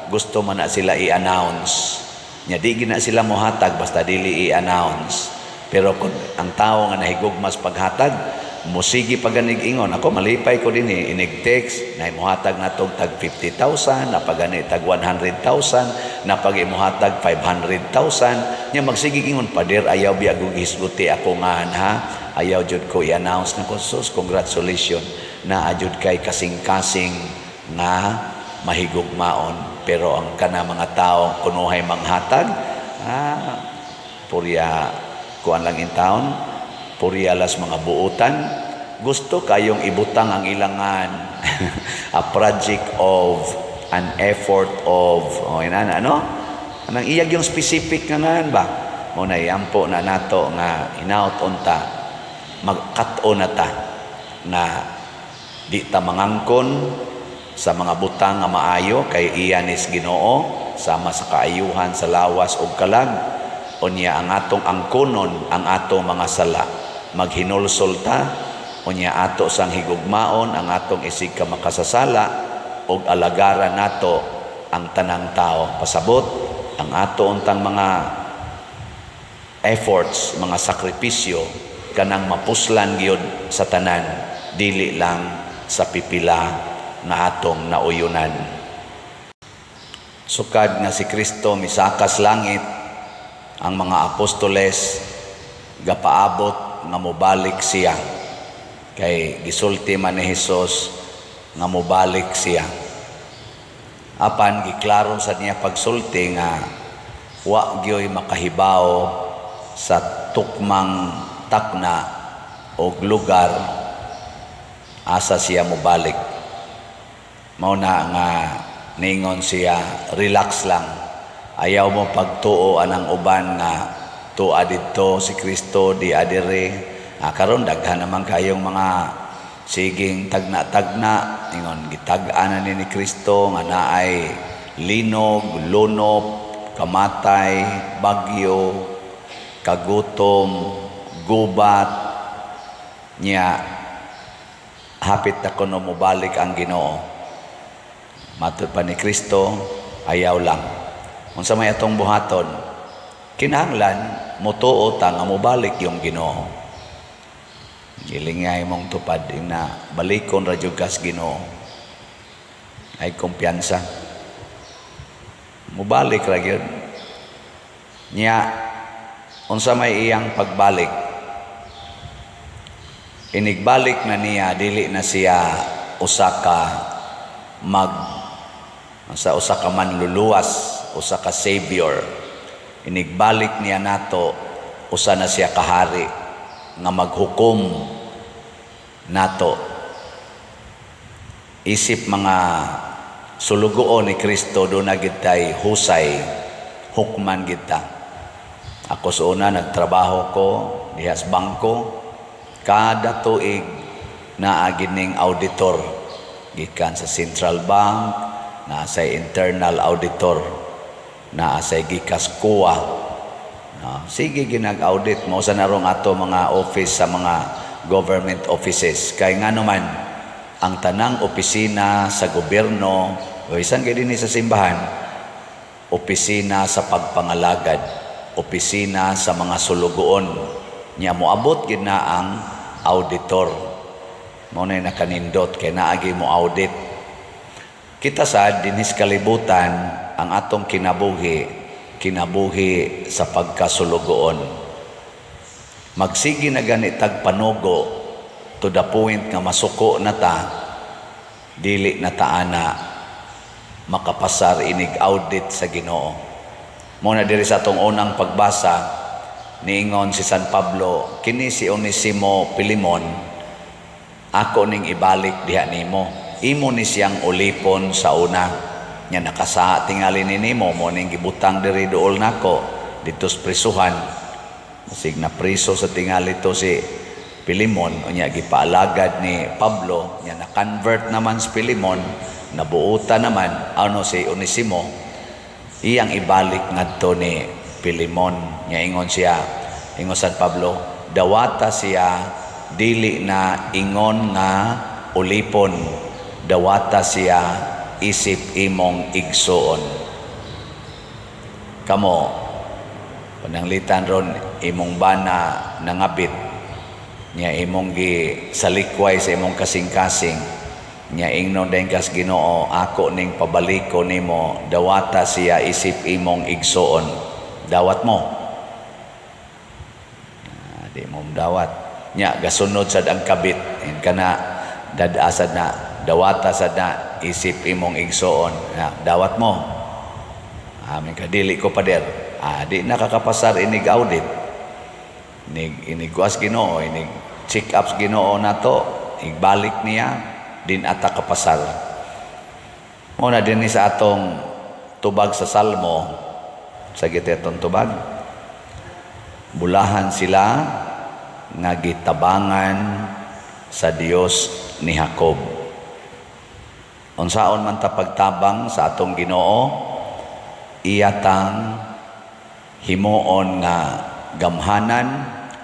gusto man na sila i-announce. Nya di gina sila mohatag basta dili i-announce. Pero kung ang tao nga nahigugma sa paghatag, musigi paganig ingon, ako malipay ko din inig text na imuhatag na tog tag 50,000, na pagani tag 100,000, na pag imuhatag 500,000, nya magsigi ingon, pader ayaw biagog hisguti ako nga ha, ayaw jud ko i-announce na ko, sus, congratulations, na ajud kay kasing-kasing nga mahigugmaon. Pero ang kana mga tao kunuhay manghatag, purya kuan lang in town, puryalas mga buutan, gusto kayong ibutang ang ilangan a project of an effort of ano anang iyag yung specific nga ngan ba mo na iampo na nato nga hinaut unta magkat-o na ta na di ta mangangkon sa mga butang nga maayo kay iyanis Ginoo sama sa kaayuhan sa lawas ug kalag unya ang atong angkonon ang atong mga sala maghinulsol ta unya ato sang higugmaon ang atong isig ka makasasala ug alagaran nato ang tanang tao pasabot ang ato untang mga efforts mga sakripisyo kanang mapuslan gyud sa tanan dili lang sa pipila nga atong nauyunan. Sukad nga si Kristo misakas langit ang mga apostoles gapaabot nga mobalik siya kay gisulti man ni Hesus nga mobalik siya apan giklaro sa niya pagsulti nga wa gyoy makahibaw sa tukmang takna o lugar asa siya mobalik. Mao na nga ningon siya relax lang, ayaw mo pagtuo anang uban nga tua didto si Kristo di adire. Karon daghan naman kayong mga Siging tagna-tagna, ingon gitag-ana ni Kristo nga naay linog, lunop, kamatay, bagyo, kagutom, gubat, niya hapit na kuno mobalik ang Ginoo. Matud pa ni Kristo, ayaw lang. Unsa may atong buhaton, kinahanglan motuo ta nga mobalik yung Ginoo. Gilingay mong tupad na balikon ra jud kas Ginoo. Ay kumpiyansa. Mobalik ra gyud. Nya unsa may iyang pagbalik, inigbalik na niya, dili na siya usa ka manluluwas, usa ka savior. Inigbalik niya nato, usa na siya kahari nga maghukom nato. Isip mga sulugoon ni Kristo, doon na gitay husay, hukman kita. Ako sa una, nagtrabaho ko diha sa bangko. Kada tuig na agining auditor gikan sa Central Bank, na sa internal auditor, na sa gikas kuwa. Sige ginag-audit mo sa narong ato mga office sa mga government offices. Kay nga naman ang tanang opisina sa gobyerno o isan kay dinhi sa simbahan, opisina sa pagpangalagad, opisina sa mga sulugoon. Nya moabot gid na ang auditor. Mo na nakanindot kay naagi mo audit. Kita sad dinhis kalibutan ang atong kinabuhi sa pagkasulugoon. Magsigi na gani tagpanugo to the point nga masuko na ta, dili na taana makapasar inig audit sa Ginoo. Mo na diri sa atong unang pagbasa, niingon si San Pablo, kini si Onesimo Pilimon, ako ning ibalik diha nimo. Imo ni siyang ulipon sa una. Nya nakasaha tingali ni nimo, mo ning gibutang diri duol nako dito sa prisuhan. Masig na priso sa tingali to si Pilimon, unya gipaalagad ni Pablo, nya na-convert naman si Pilimon, nabuuta naman ano si Onesimo, iyang ibalik ngadto ni Pilimon. Nya ingon San Pablo, dawata siya dili na ingon nga ulipon, dawata siya isip imong igsuon. Kamo pananglitan ron imong bana nangabit, nya imong gi salikway sa imong kasing-kasing, nya ingnon den kas Ginoo, ako ning pabaliko nimo, dawata siya isip imong igsuon. Dawat mo. Di mo dawat. Nya gasunod sad ang kabit. Kana dadasad na, dawata sad na isip imong igsuon. Dawat mo. Amin ka dili ko pader. Di nakakapasar inig audit. Inig kuas Ginoo, inig check ups Ginoo nato, igbalik niya din ata kapasar. Muna din sa atong tubag sa Salmo, sa gitetong tubag, bulahan sila nga gitabangan sa Dios ni Jacob. Unsaon man ta pagtabang sa atong Ginoo, iyatang himuon nga gamhanan,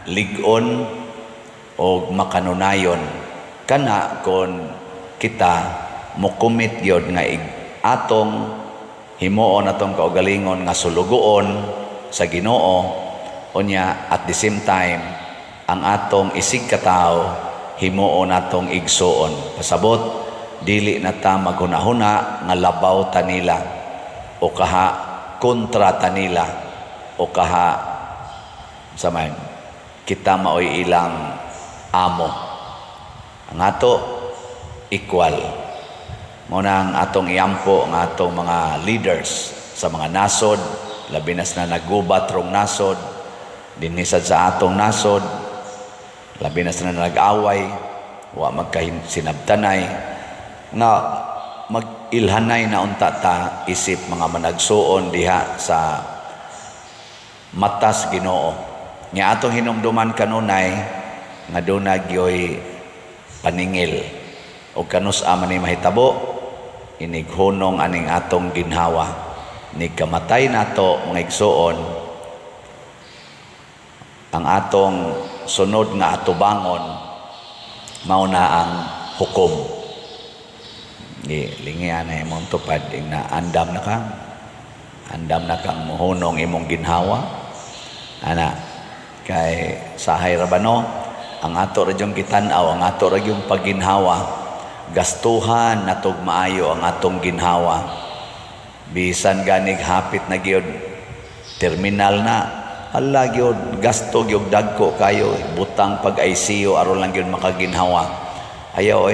lig-on o makanunayon. Kana kon kita mokumit yod nga atong himuon atong kaugalingon nga sulugoon sa Ginoo, unya at the same time ang atong isig katao himuon atong igsuon. Pasabot dili na ta maghunahuna nga labaw ta nila o kaha kontra ta nila o kaha saman kita maoy ilang amo. Ang ato equal. Muna ang atong iampo ang atong mga leaders sa mga nasod, labi na nagubat rong nasod, dinisad sa atong nasod, labi na nag-away, wa magkasinabtanay, nga mag-ilhanay na unta ta isip mga managsuon diha sa matas Ginoo. Nya atong hinumduman kanunay nga dunay gyoy paningil. O kanus-a man ni mahitabo, inighunong aning atong ginhawa. Ni kamatay nato mga igsoon, ang atong sunod nga atubangon mao na ang hukom. Lingian na imong tupad na andam na kang muhunong imong ginhawa. Ana kay sahay rabano ang ato ra jung kitan-aw, ang ato ra yung pagginhawa, gastuhan natog maayo ang atong ginhawa. Bisan ganig hapit na gyud terminal na, hala gyud gasto gyud dagko kayo, butang pag ICU aron lang gyud makaginhawa. Ayaw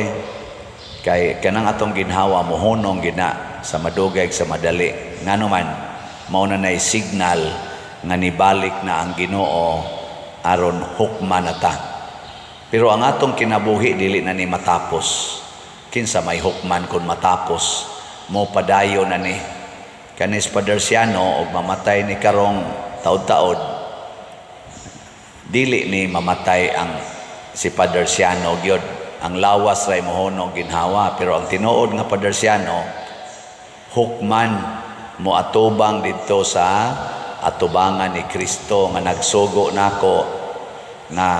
kay kanang atong ginhawa mohunong gina sa madugay sa madali. Ngano man mao na nay signal nga nibalik na ang Ginoo aron hukman na ta. Pero ang atong kinabuhi dili na ni matapos. Kinsa may hukman kun matapos, mo padayon na ni kanis Padersiano og mamatay ni karong taud-taud. Dili ni mamatay ang si Padersiano gyud, ang lawas ray mohunong ginhawa, pero ang tinuod nga Padersiano hukman mo atubang dito sa atubangan ni Kristo nga nagsugo nako nga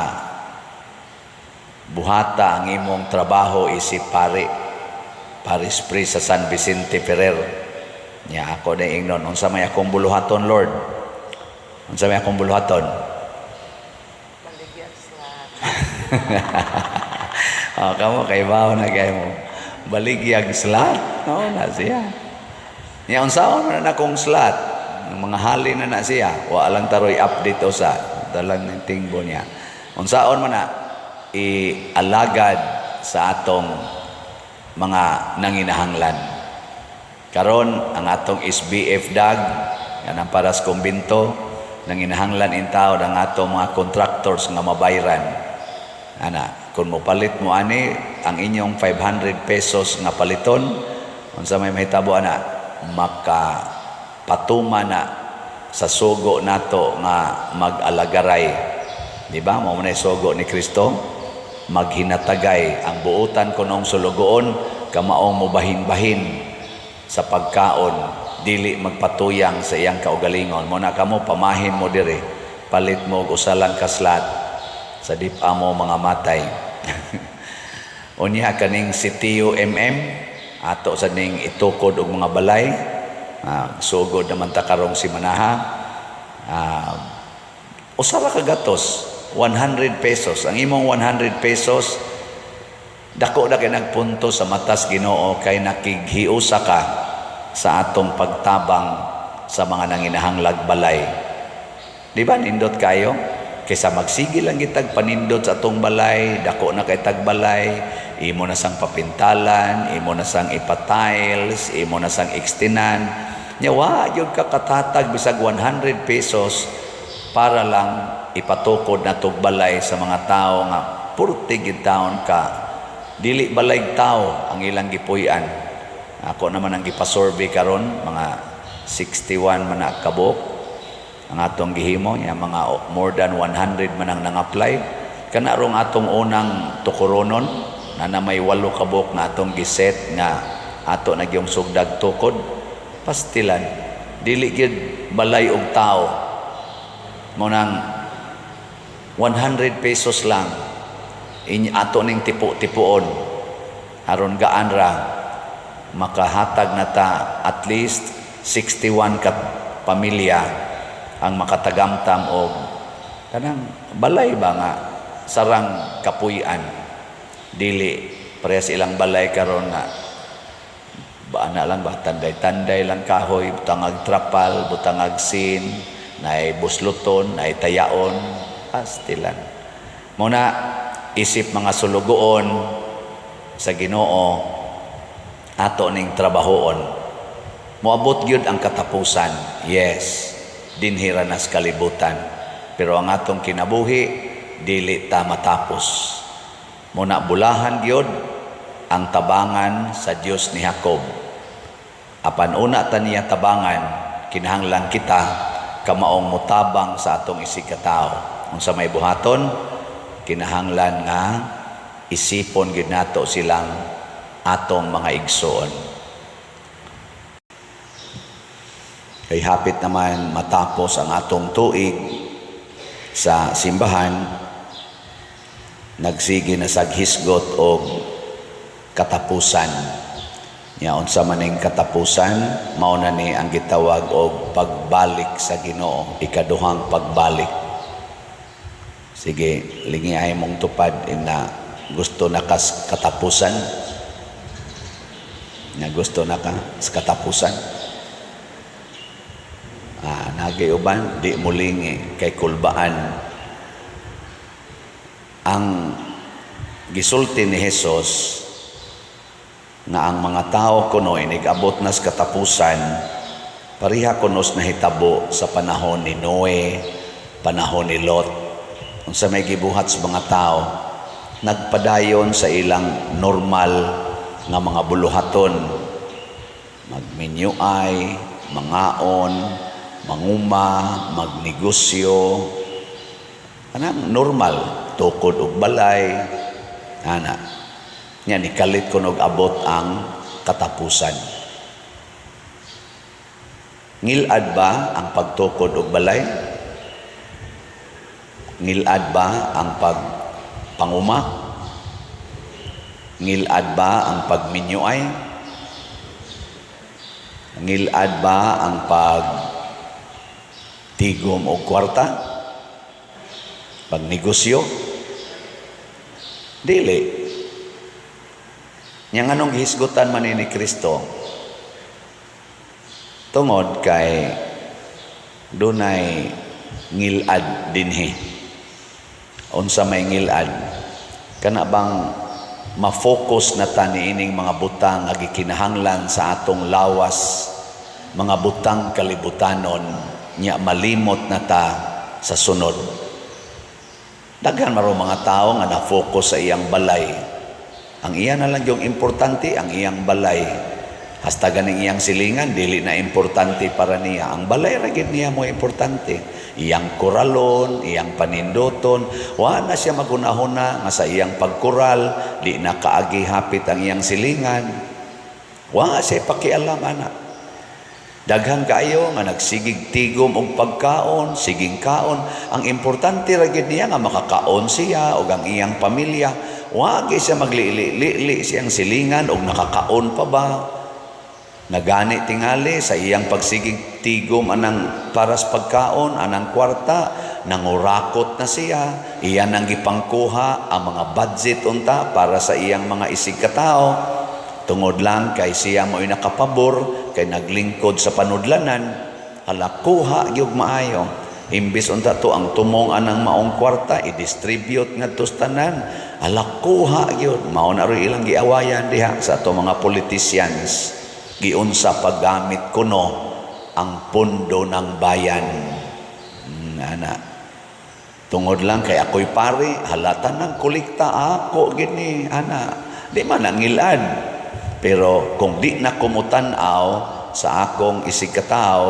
buhata ang imong trabaho isip Paris Priest sa San Vicente Ferrer. Nya ako na ingnon, unsa may akong buluhaton, Lord? Unsa may akong buluhaton? Baligyan slat. Kamo kay bawo na kay mo. Baligyag slat. No, na siya. Nya unsaon man na akong slat? Ng mga hali na siya. Wa lang taroy update o sa dalang ng tingbo niya. Unsaon man na ialagad sa atong mga nanginahanglan. Karon ang atong SBF DAG, yan ang paras kumbinto, nanginahanglan in tao ang atong mga contractors nga mabayran. Ana, kung mopalit mo ani ang inyong 500 pesos nga paliton, unsa may mahitabo ana, makapatuma na sa sugo nato nga mag-alagaray. Di ba? Mao man sugo ni Kristo, maghinatagay ang buutan kunong sulugoon kamaong mobahin-bahin sa pagkaon, dili magpatuyang sa iyang kaugalingon. Muna kamo pamahin mo dire, palit mo og usalang kaslat sa dipa mo mga matay. Unya kaning sitiyo ato sa ning itukod og mga balay, sugod naman ta karong simanaha. Usara ka gatos 100 pesos. Ang imong 100 pesos dako na kay nagpunto sa matas Ginoo kay nakighiusa ka sa atong pagtabang sa mga nanginahanglag balay. Di ba nindot kayo? Kaysa magsige lang gitag panindot sa atong balay, dako na kay tagbalay, imo na sang papintalan, imo na sang ipatiles, imo na sang extinan. Nya wa gyud ka katatag bisag 100 pesos para lang ipatukod na tugbalay sa mga tao nga purti gid taon ka. Dili balay tao ang ilang gipuy-an. Ako naman ang gipasurvey karon mga 61 man na kabuk ang atong gihimo nya, mga more than 100 man ang nang-apply. Kana rong atong unang tukuronon na may 8 kabuk na atong giset nga ato na gyung sugdag tukod. Pastilan dili gid balay og tao. Mo nang 100 pesos lang ato ning tipu-tipuon aron gaan ra makahatag na ta at least 61 ka pamilya ang makatagamtam og kanang balay ba nga sarang kapuy-an. Dili parehas ilang balay karon nga baana lang ba tanday-tanday lang kahoy, butangag trapal, butangag sin, naay busluton, naay tayaon, pastilan. Muna isip mga sulugoon sa Ginoo ato ning trabahoon. Moabot gyud ang katapusan. Yes, dinhira na sa kalibutan. Pero ang atong kinabuhi dili ta matapos. Muna bulahan gyud ang tabangan sa Dios ni Jacob. Apan una ta niya tabangan, kinahanglan kita kamaong mutabang sa atong isikataw. Unsa may buhaton, kinahanglan nga isipon gid nato silang atong mga igsoon. Kay hapit naman matapos ang atong tuig sa simbahan, nagsige na saghisgot og katapusan. Nya unsa man ning katapusan, mao na ni ang gitawag og pagbalik sa Ginoo, ikaduhang pagbalik. Sige, lingihay mong tupad na gusto na kas katapusan. Na gusto na ka sa katapusan. Nagiuban, di mulingi kay kulbaan. Ang gisulti ni Jesus na ang mga tao kuno inigabot na sa katapusan, pariha kunos nahitabo sa panahon ni Noe, panahon ni Lot. Kung sa may gibuhat sa mga tao, nagpadayon sa ilang normal nga mga buluhaton, magminyuay, mangaon, manguma, magnegosyo, anang normal, tukod og balay, ana. Yan, ikalit ko abot ang katapusan. Ngilad ba ang pagtukod og balay? Ngilad ba ang pagpanguma? Ngilad ba ang pagminyuay? Ngilad ba ang tigom o kwarta, pagnegosyo? Dili. Yang anong hisgutan man ni Kristo, tungod kay dunay ngilad dinhi. Unsa may ngilad? Kana bang ma-focus na ta niining mga butang nga gikinahanglan sa atong lawas, mga butang kalibutanon, nya malimot na ta sa sunod. Daghan maro mga tao nga na-focus sa iyang balay. Ang iya na lang yung importante, ang iyang balay. Hasta ganing iyang silingan, dili na importante para niya. Ang balay ragid niya mo importante. Iyang kuralon, iyang panindoton, wa na siya magunahuna nga sa iyang pagkural, di na kaagi hapit ang iyang silingan. Wa siya pakialam, anak. Daghan kaayo nga nagsigig tigom og pagkaon, siging kaon. Ang importante ragid niya nga makakaon siya o ang iyang pamilya. Wag siya maglili-lili siyang silingan og nakakaon pa ba. Nagani tingali sa iyang pagsigig tigom anang paras pagkaon, anang kwarta, nangurakot na siya. Iyan ang gipangkuha ang mga budget unta para sa iyang mga isig katao. Tungod lang kay siya mo'y nakapabor, kay naglingkod sa panudlanan, halakuha gyud maayo. Imbis unta to ang tumong anang maong kwarta, i-distribute nga to tanan, halakuha gyud. Mao na rin ilang giawayan diha sa ato mga politicians. Giunsa paggamit kuno ang pundo ng bayan. Ana. Tungod lang kay ako'y pare, halatan ng kulikta ako gini, ana. Di man nangilad. Pero kung di na kumutanaw sa akong isigkatao,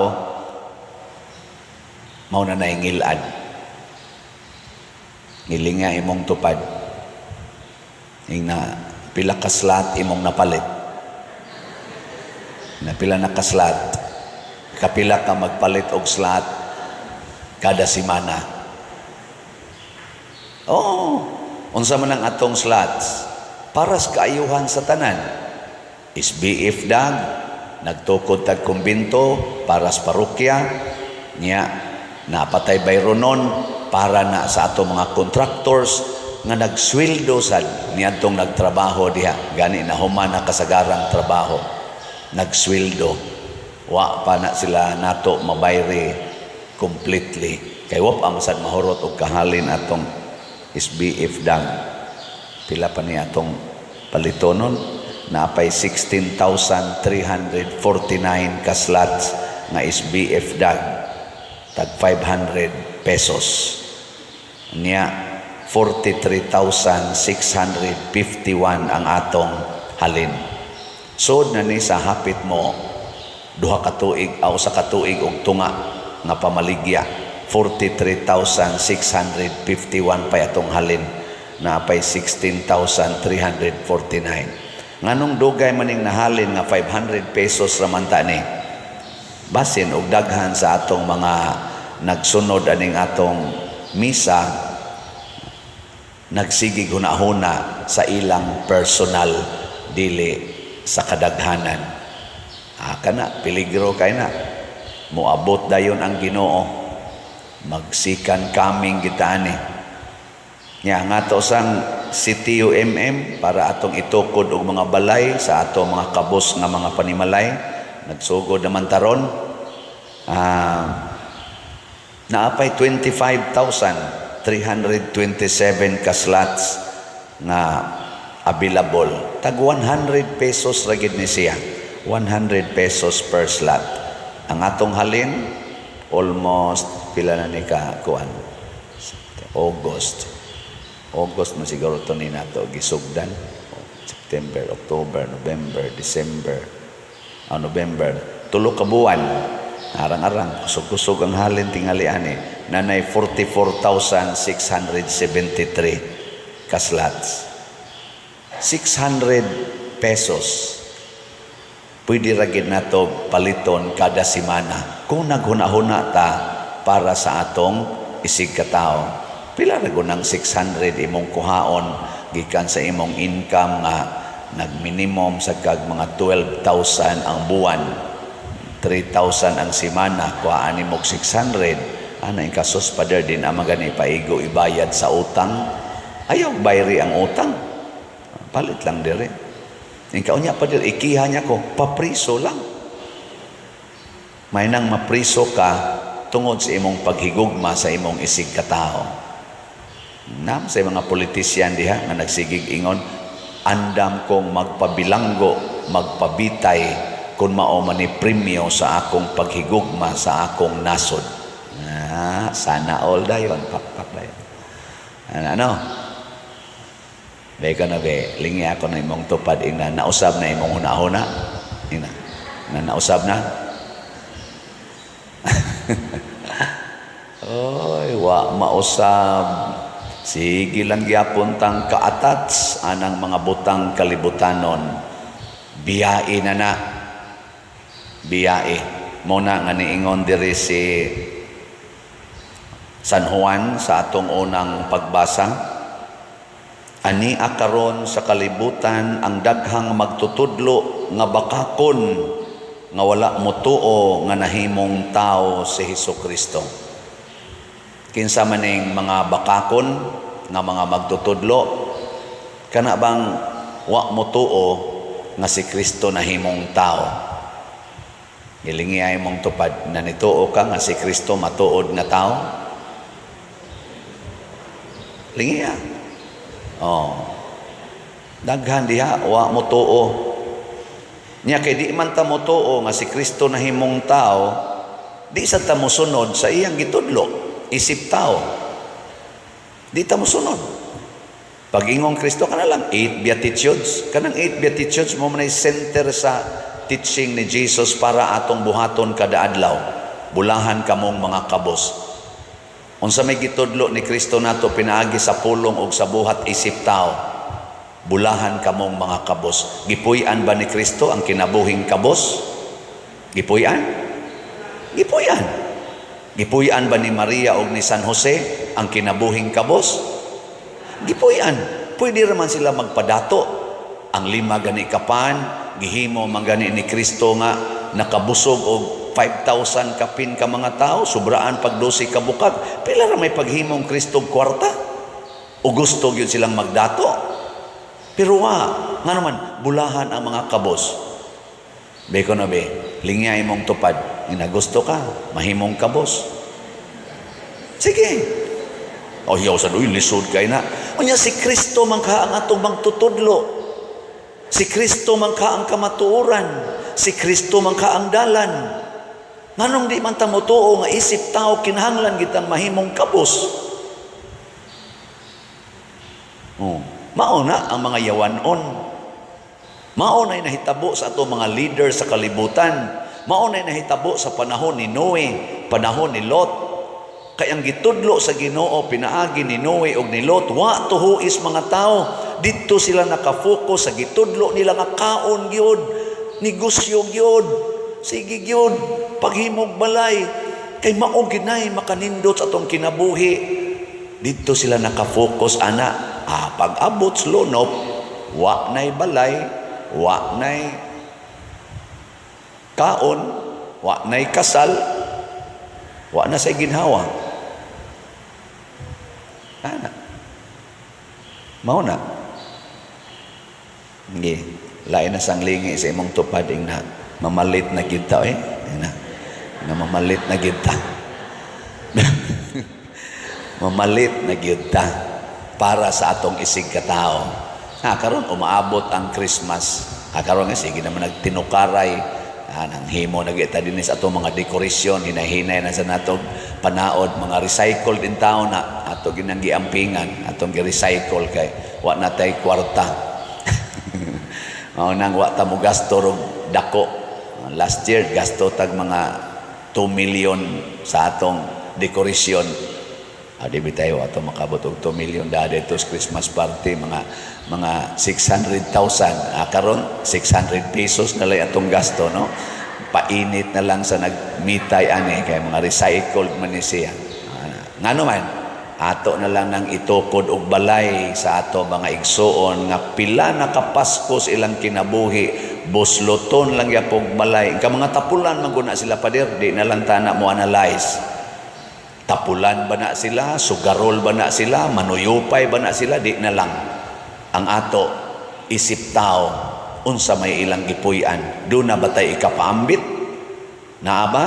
mao na naingilad. Ngilinga imong tupad. Na pila ka slot imong napalit. Na pila na ka slot. Kapila ka magpalit og slot kada semana. Oo. Unsa man ang atong slots? Paras kaayuhan sa tanan. SBF dag, nagtukod tag kumbinto para sa parokya, niya napatay bayronon para na sa ato mga contractors nga nagsweldo sad niadtong nagtrabaho diha, gani na human na kasagarang trabaho, nagsweldo, wa pa na sila nato mabayri completely, kay wa pa masad mahurot og kahalin atong SBF dag. Pila pa ni atong palitonon? Napay 16,349 ka slots nga SBF dag, tag 500 pesos. Niya 43,651 ang atong halin. Sud na ni sa hapit mo duha ka tuig aw sa katuig og tunga nga pamaligya, 43,651 pa atong halin. naapay 16,349. Nganong dugay maning nahalin nga 500 pesos raman ta ni. Basin og daghan sa atong mga nagsunod aning atong misa, nagsigig hunahuna sa ilang personal dili sa kadaghanan. Kana peligro kay na. Moabot dayon ang Ginoo. Magsikan kaming gitani. Nya nga to sang CTUMM para atong itukod og mga balay sa atong mga kabos nga mga panimalay. Nagsugod naman taron. Naapay 25,327 ka slots na available. Tag 100 pesos ra gid ni siya. 100 pesos per slot. Ang atong halin almost pila na ni ka kuan. August mo siguro to ni nato gisugdan. September, October, November, December, November. Tulo ka buwan. Arang-arang kusog-kusog ang halin tingali ani. Nanay 44,673 ka slots. 600 pesos. Pwede ragid nato paliton kada semana. Kung naghuna-huna ta para sa atong isig katao. Pila ra gud nang 600 imong kuhaon gikan sa imong income nga nagminimum sa kag mga 12,000 ang buwan. 3,000 ang semana, kuhaan nimo 600. Ana in kasos pader din ang magani paigo ibayad sa utang. Ayaw bayri ang utang. Palit lang dire. Ikaw niya pa din, ikiha niya ko, papriso lang. May nang mapriso ka tungod sa imong paghigugma sa imong isig katao. Nam sa mga politisyan diha nga nagsigig ingon, andam kong magpabilanggo, magpabitay kung mao man ni premyo sa akong paghigugma sa akong nasod. Sana all dayon, pakpak dayon. Ano? Beka na be, lingi ako na imong tupad ina, nausab na imong huna-huna. Ina, nausab na. Oy, wa mausab. Sige lang gyapon tang kaatats anang mga butang kalibutanon. Biyae na. Biyae. Muna nga niingon diri si San Juan sa atong unang pagbasa. Ani akaron sa kalibutan ang daghang magtutudlo nga bakakon nga wala motuo nga nahimong tao si Hesukristo. Kinsa maning mga bakakon nga mga magtutudlo kana bang wa motuo nga si Kristo nahimong tao. Ilingi ay mong tupad na nituo ka nga si Kristo matuod nga tao. Lingi daghan diha wa mo tuo niya kay di man ta mo tuo nga si Kristo nahimong tao, di sa ta mo sunod sa iyang gitudlo isip tao, di ta mo sunod. Pag ingong Kristo kana lang 8 beatitudes, kanang 8 beatitudes mo man center sa teaching ni Jesus para atong buhaton kada adlaw. Bulahan kamong mga kabos. Unsa may gitudlo ni Kristo nato pinaagi sa pulong ug sa buhat isip tao. Bulahan kamong mga kabos. Gipuy-an ba ni Kristo ang kinabuhing kabos? Gipuy-an? Gipuy-an. Gipuy-an ba ni Maria ug ni San Jose ang kinabuhing kabos? Gipuy-an. Pwede raman sila magpadato. Ang 5 gani kapan, gihimo man gani ni Kristo nga nakabusog og 5,000 kapin ka mga tao, sobraan pag 12 ka bukag. Pila ra may paghimong Kristo kwarta? O gusto yun silang magdato? Pero nga naman, bulahan ang mga kabos. Beko na be, lingay mong tupad. Gusto ka, mahimong kabos. Sige. O yaw sa doy, lisod kay na. O niya, si Kristo man ka ang atong magtutudlo. Si Kristo man ka ang kamatuoran. Si Kristo man ka ang dalan. Manong di man ta motuo nga isip tao kinahanglan gitang mahimong kabos. Mauna ang mga yawanon. Mauna ay nahitabo sa ato mga leader sa kalibutan. Mauna ay nahitabo sa panahon ni Noe, panahon ni Lot. Kay ang gitudlo sa Ginoo pinaagi ni Noe og ni Lot, wa tuhuis mga tao. Dito sila nakafocus sa gitudlo nila nga kaon gyud, negosyo gyud, sige gyud, paghimog balay. Kay mao ginay makanindot sa atong kinabuhi. Dito sila nakafocus ana. Pag abot sa lunop, wa nay balay, wa nay kaon, wa nay kasal, wa na say ginhawa. Ana. Mao na. Ngi, lain na sang lingi sa imong tupad na mamalit na kita na mamalit na kita. Mamalit na kita para sa atong isig katao. Karon umaabot ang Christmas. Karon nga sige naman nagtinukaray nang himo nagita din sa atong mga dekorasyon, hinahinay na sa natong panaod, mga recycled din tao na ato ginang giampingan, atong gi-recycle kay wa natay kwarta. Mao nang wa ta mo gasto ro dako. Last year gasto tag mga 2 million sa atong dekorasyon. Di bitayo ato makabot og 2 million dade ito sa Christmas party, mga 600,000. Karon 600 pesos na lang atong gasto, no? Painit na lang sa nagmitay ani kay mga recycled man ni siya. Ngano man ato na lang nang itukod og balay sa ato mga igsuon nga pila na kapaskos ilang kinabuhi, busloton lang yapog balay. Ka mga tapulan man guna sila pader, di na lang tana mo analyze. Tapulan ba na sila? Sugarol ba na sila? Manuyupay ba na sila? Di na lang. Ang ato, isip tao, unsa may ilang gipuy-an. Doon na batay ikapaambit? Naa ba?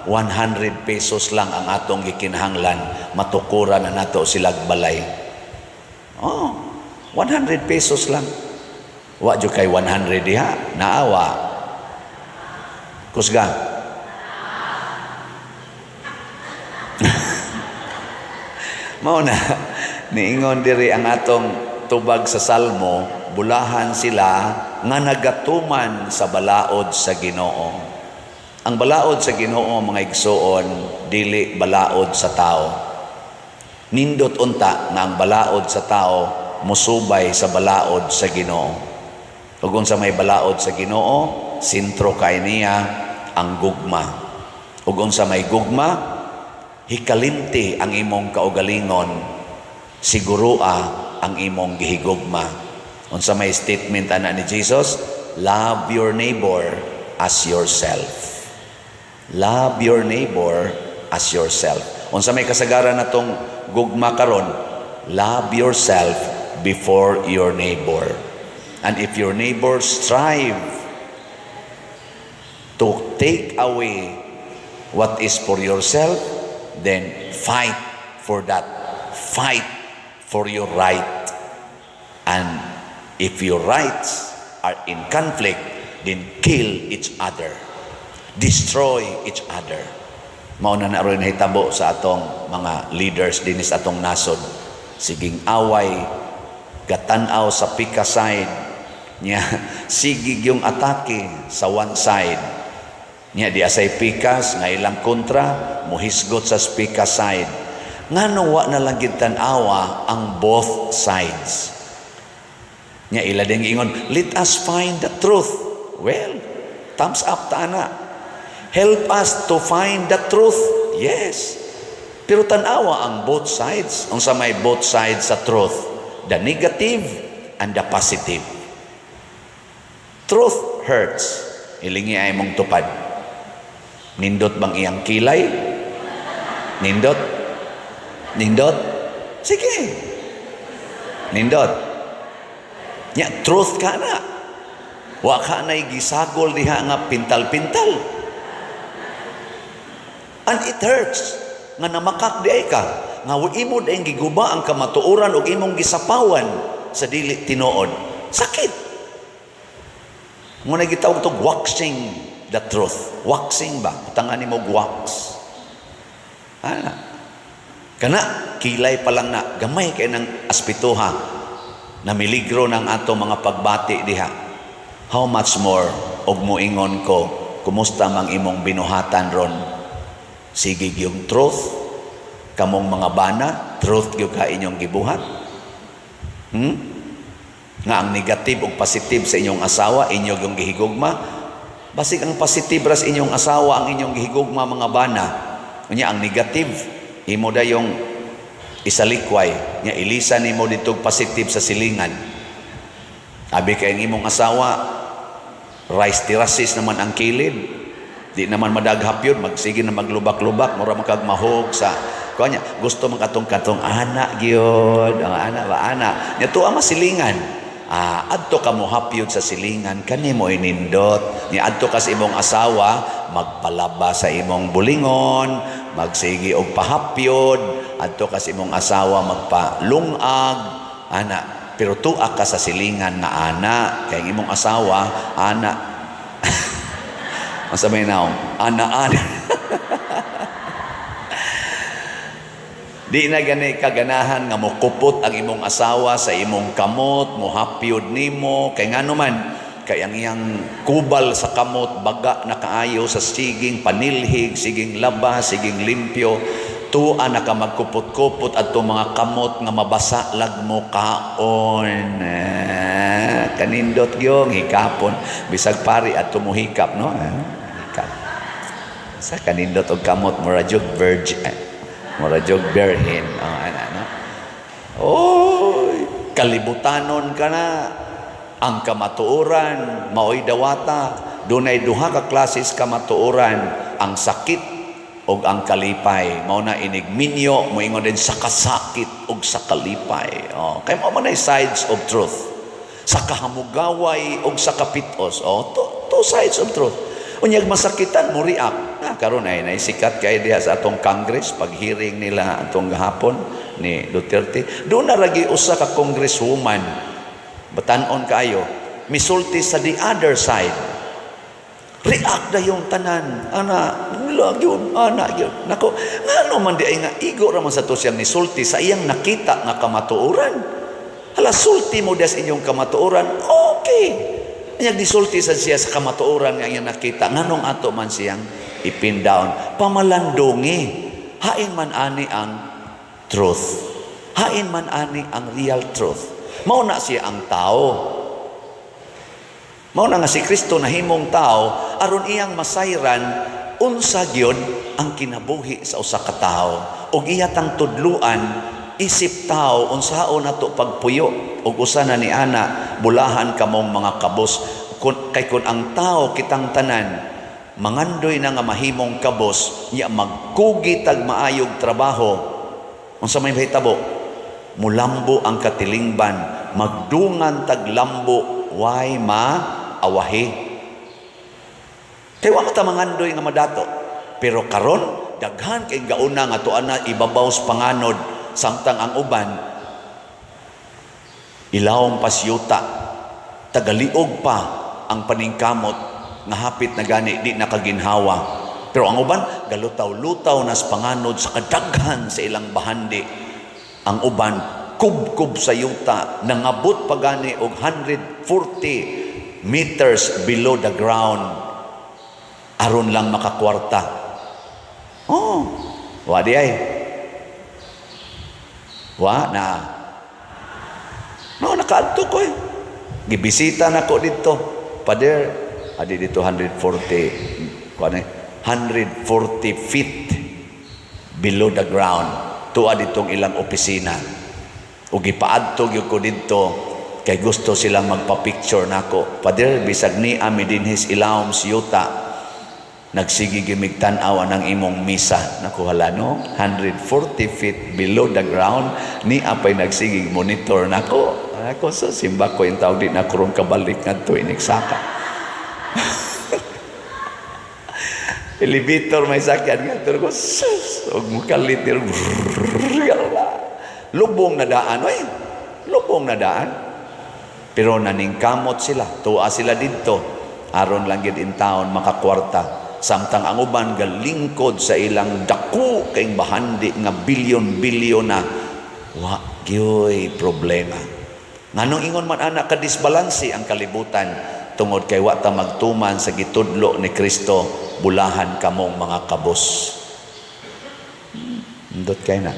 100 pesos lang ang atong gikinahanglan. Matukuran na nato silag balay. 100 pesos lang. Wa jud kay 100 diha. Naawa. Kusga. Mao na niingon diri ang atong tubag sa Salmo, bulahan sila nga nagatuman sa balaod sa Ginoo. Ang balaod sa Ginoo mga igsoon dili balaod sa tao. Nindot unta nga ang balaod sa tao musubay sa balaod sa Ginoo. Ug unsa may balaod sa Ginoo, sentro kay niya ang gugma. Ug unsa may gugma, hikalimti ang imong kaugalingon, sigurua ang imong gihigugma. Unsa may statement ana ni Jesus, love your neighbor as yourself. Love your neighbor as yourself. Unsa may kasagaran natong gugma karon, love yourself before your neighbor. And if your neighbor strive to take away what is for yourself, then fight for that. Fight for your right. And if your rights are in conflict, then kill each other. Destroy each other. Mao na ron hitabo sa atong mga leaders dinis atong nasod. Siging away, gatanaw sa pika side niya, sigig yung atake sa one side. Niya di asay pikas nga ilang kontra muhisgot sa pika side. Ngano wa na lang gid tan-awa ang both sides. Niya ila ding ingon, let us find the truth. Well, thumbs up ta ana. Help us to find the truth. Yes. Pero tan-awa ang both sides. Unsa may both sides sa truth? The negative and the positive. Truth hurts. Ilingi ay mong tupad. Nindot bang iyang kilay? Nindot? Nindot? Sige. Nindot. Ya, truth ka na. Wa ka na'y gisagol diha nga pintal-pintal. And it hurts. Nga namakak di ay ka. Nga imo dahil giguba ang kamatuoran o imong gisapawan sa dili tinuod. Sakit. Muna gitawag ito waxing the truth. Waxing ba? Tangan mo wax. Kana, kilay pa lang na. Gamay kayo ng aspituha na miligro ng ato mga pagbati diha. How much more og muingon ko, kumusta mang imong binuhatan ron? Sigig yung truth Kamong mga bana, truth gyud ka inyong gibuhat. Nga ang negative o positive sa inyong asawa, inyo yung gihigugma. Basig ang positive ras inyong asawa, ang inyong gihigugma mga bana. Unya ang negative, imo da yung isalikway, nga ilisan nimo dito positive sa silingan. Abi kay ang imong asawa, rice terraces naman ang kilid. Di naman madaghap yun, magsige na maglubak-lubak, mura makagmahog sa kanya. Gusto makatong-katong anak gyud, ang anak ba anak. Nya tuwa masilingan. Adto ka mo hapyod sa silingan, kanimo inindot. Ni adto ka sa imong asawa, magpalaba sa imong bulingon, magsigi og pahapyod, adto ka sa imong asawa magpalungag, ana. Pero tuwa ka sa silingan nga ana, kay imong asawa ana. Masabay na ana. Di na gani kaganahan nga mukupot ang imong asawa sa imong kamot, muhapyod nimo, kay ngano man, kay ang iyang kubal sa kamot, baga na kaayo sa siging panilhig, siging laba, siging limpyo, tuwa na ka magkupot-kupot at mga kamot nga mabasa lag mo kaon. Kanindot gyong hikapon, bisag pari at tumuhikap, no? Hikap. Sa kanindot og kamot, mura jug virgin. Mura jog berhin oy kalibutanon ka na ang kamatuoran maoy dawata dunay duha ka klases kamatuoran ang sakit ug ang kalipay mao na inigminyo moingon din sa kasakit ug sa kalipay kay mao man ay sides of truth sa kahamugaway ug sa kapitos two sides of truth. Unyag masakitan mo react. Karon ay naisikat kay diha sa atong Congress pag hearing nila atong gahapon ni Duterte. Doon na lagi usa ka congresswoman. Batanon kaayo, misulti sa the other side. React na yung tanan. Ana, yun, ana yun. Nako, ngano man di ay nga igo ra man sa to siyang nisulti sa iyang nakita nga kamatuoran. Hala sulti mo des inyong kamatuoran. Okay. Yang disulti sa siya sa kamatuoran nga iyang nakita, nganong ato man siyang ipin down, pamalandungi. Hain man ani ang truth. Hain man ani ang real truth. Mao na siya ang tao. Mao na nga si Kristo nahimong tao aron iyang masayran unsa gyud ang kinabuhi sa usa ka tawo. Ug iya tang tudluan isip tao unsaon nato pagpuyo ug usa na ni ana bulahan kamong mga kabos kay kun ang tao kitang tanan mangandoy na nga mahimong kabos nya magkugi tag maayog trabaho unsa may bahitabo mulambo ang katilingban magdungan tag lambo way maawahi kay wa ta mangandoy nga madato pero karon daghan kay gauna nga tuan na ibabaw sa panganod samtang ang uban ilawong pasyuta tagaliog pa ang paningkamot nga hapit na gani di nakaginhawa pero ang uban galutaw-lutaw nas panganod sa kadaghan sa ilang bahandi ang uban kub-kub sa yuta nangabot pa gani og 140 meters below the ground aron lang makakwarta wadi ay na nakaadto ko gibisita na ko dito Father adi dito 140 feet below the ground tuwa ditong ilang opisina ug gipaadto gyud ko dito kay gusto silang magpa-picture nako Father bisag ni ami dinhis ilawom siyuta nagsigi gimigtan-aw ang imong misa nakuhala no 140 feet below the ground ni apay nagsigi monitor nako ako sa simba ko yung tawag di na kurong kabalik nga to iniksaka elevator may sakyan nga to ko og mukalit lubong na daan lubong na daan pero naningkamot sila tuwa sila dito aron lang gid in town makakwarta samtang ang uban galingkod sa ilang dako kay bahandi nga bilyon-bilyon na wa gyoy problema nganong ingon man anak ka disbalansi ang kalibutan tungod kay wa ta magtuman sa gitudlo ni Kristo bulahan kamong mga kabos Nindot kay na.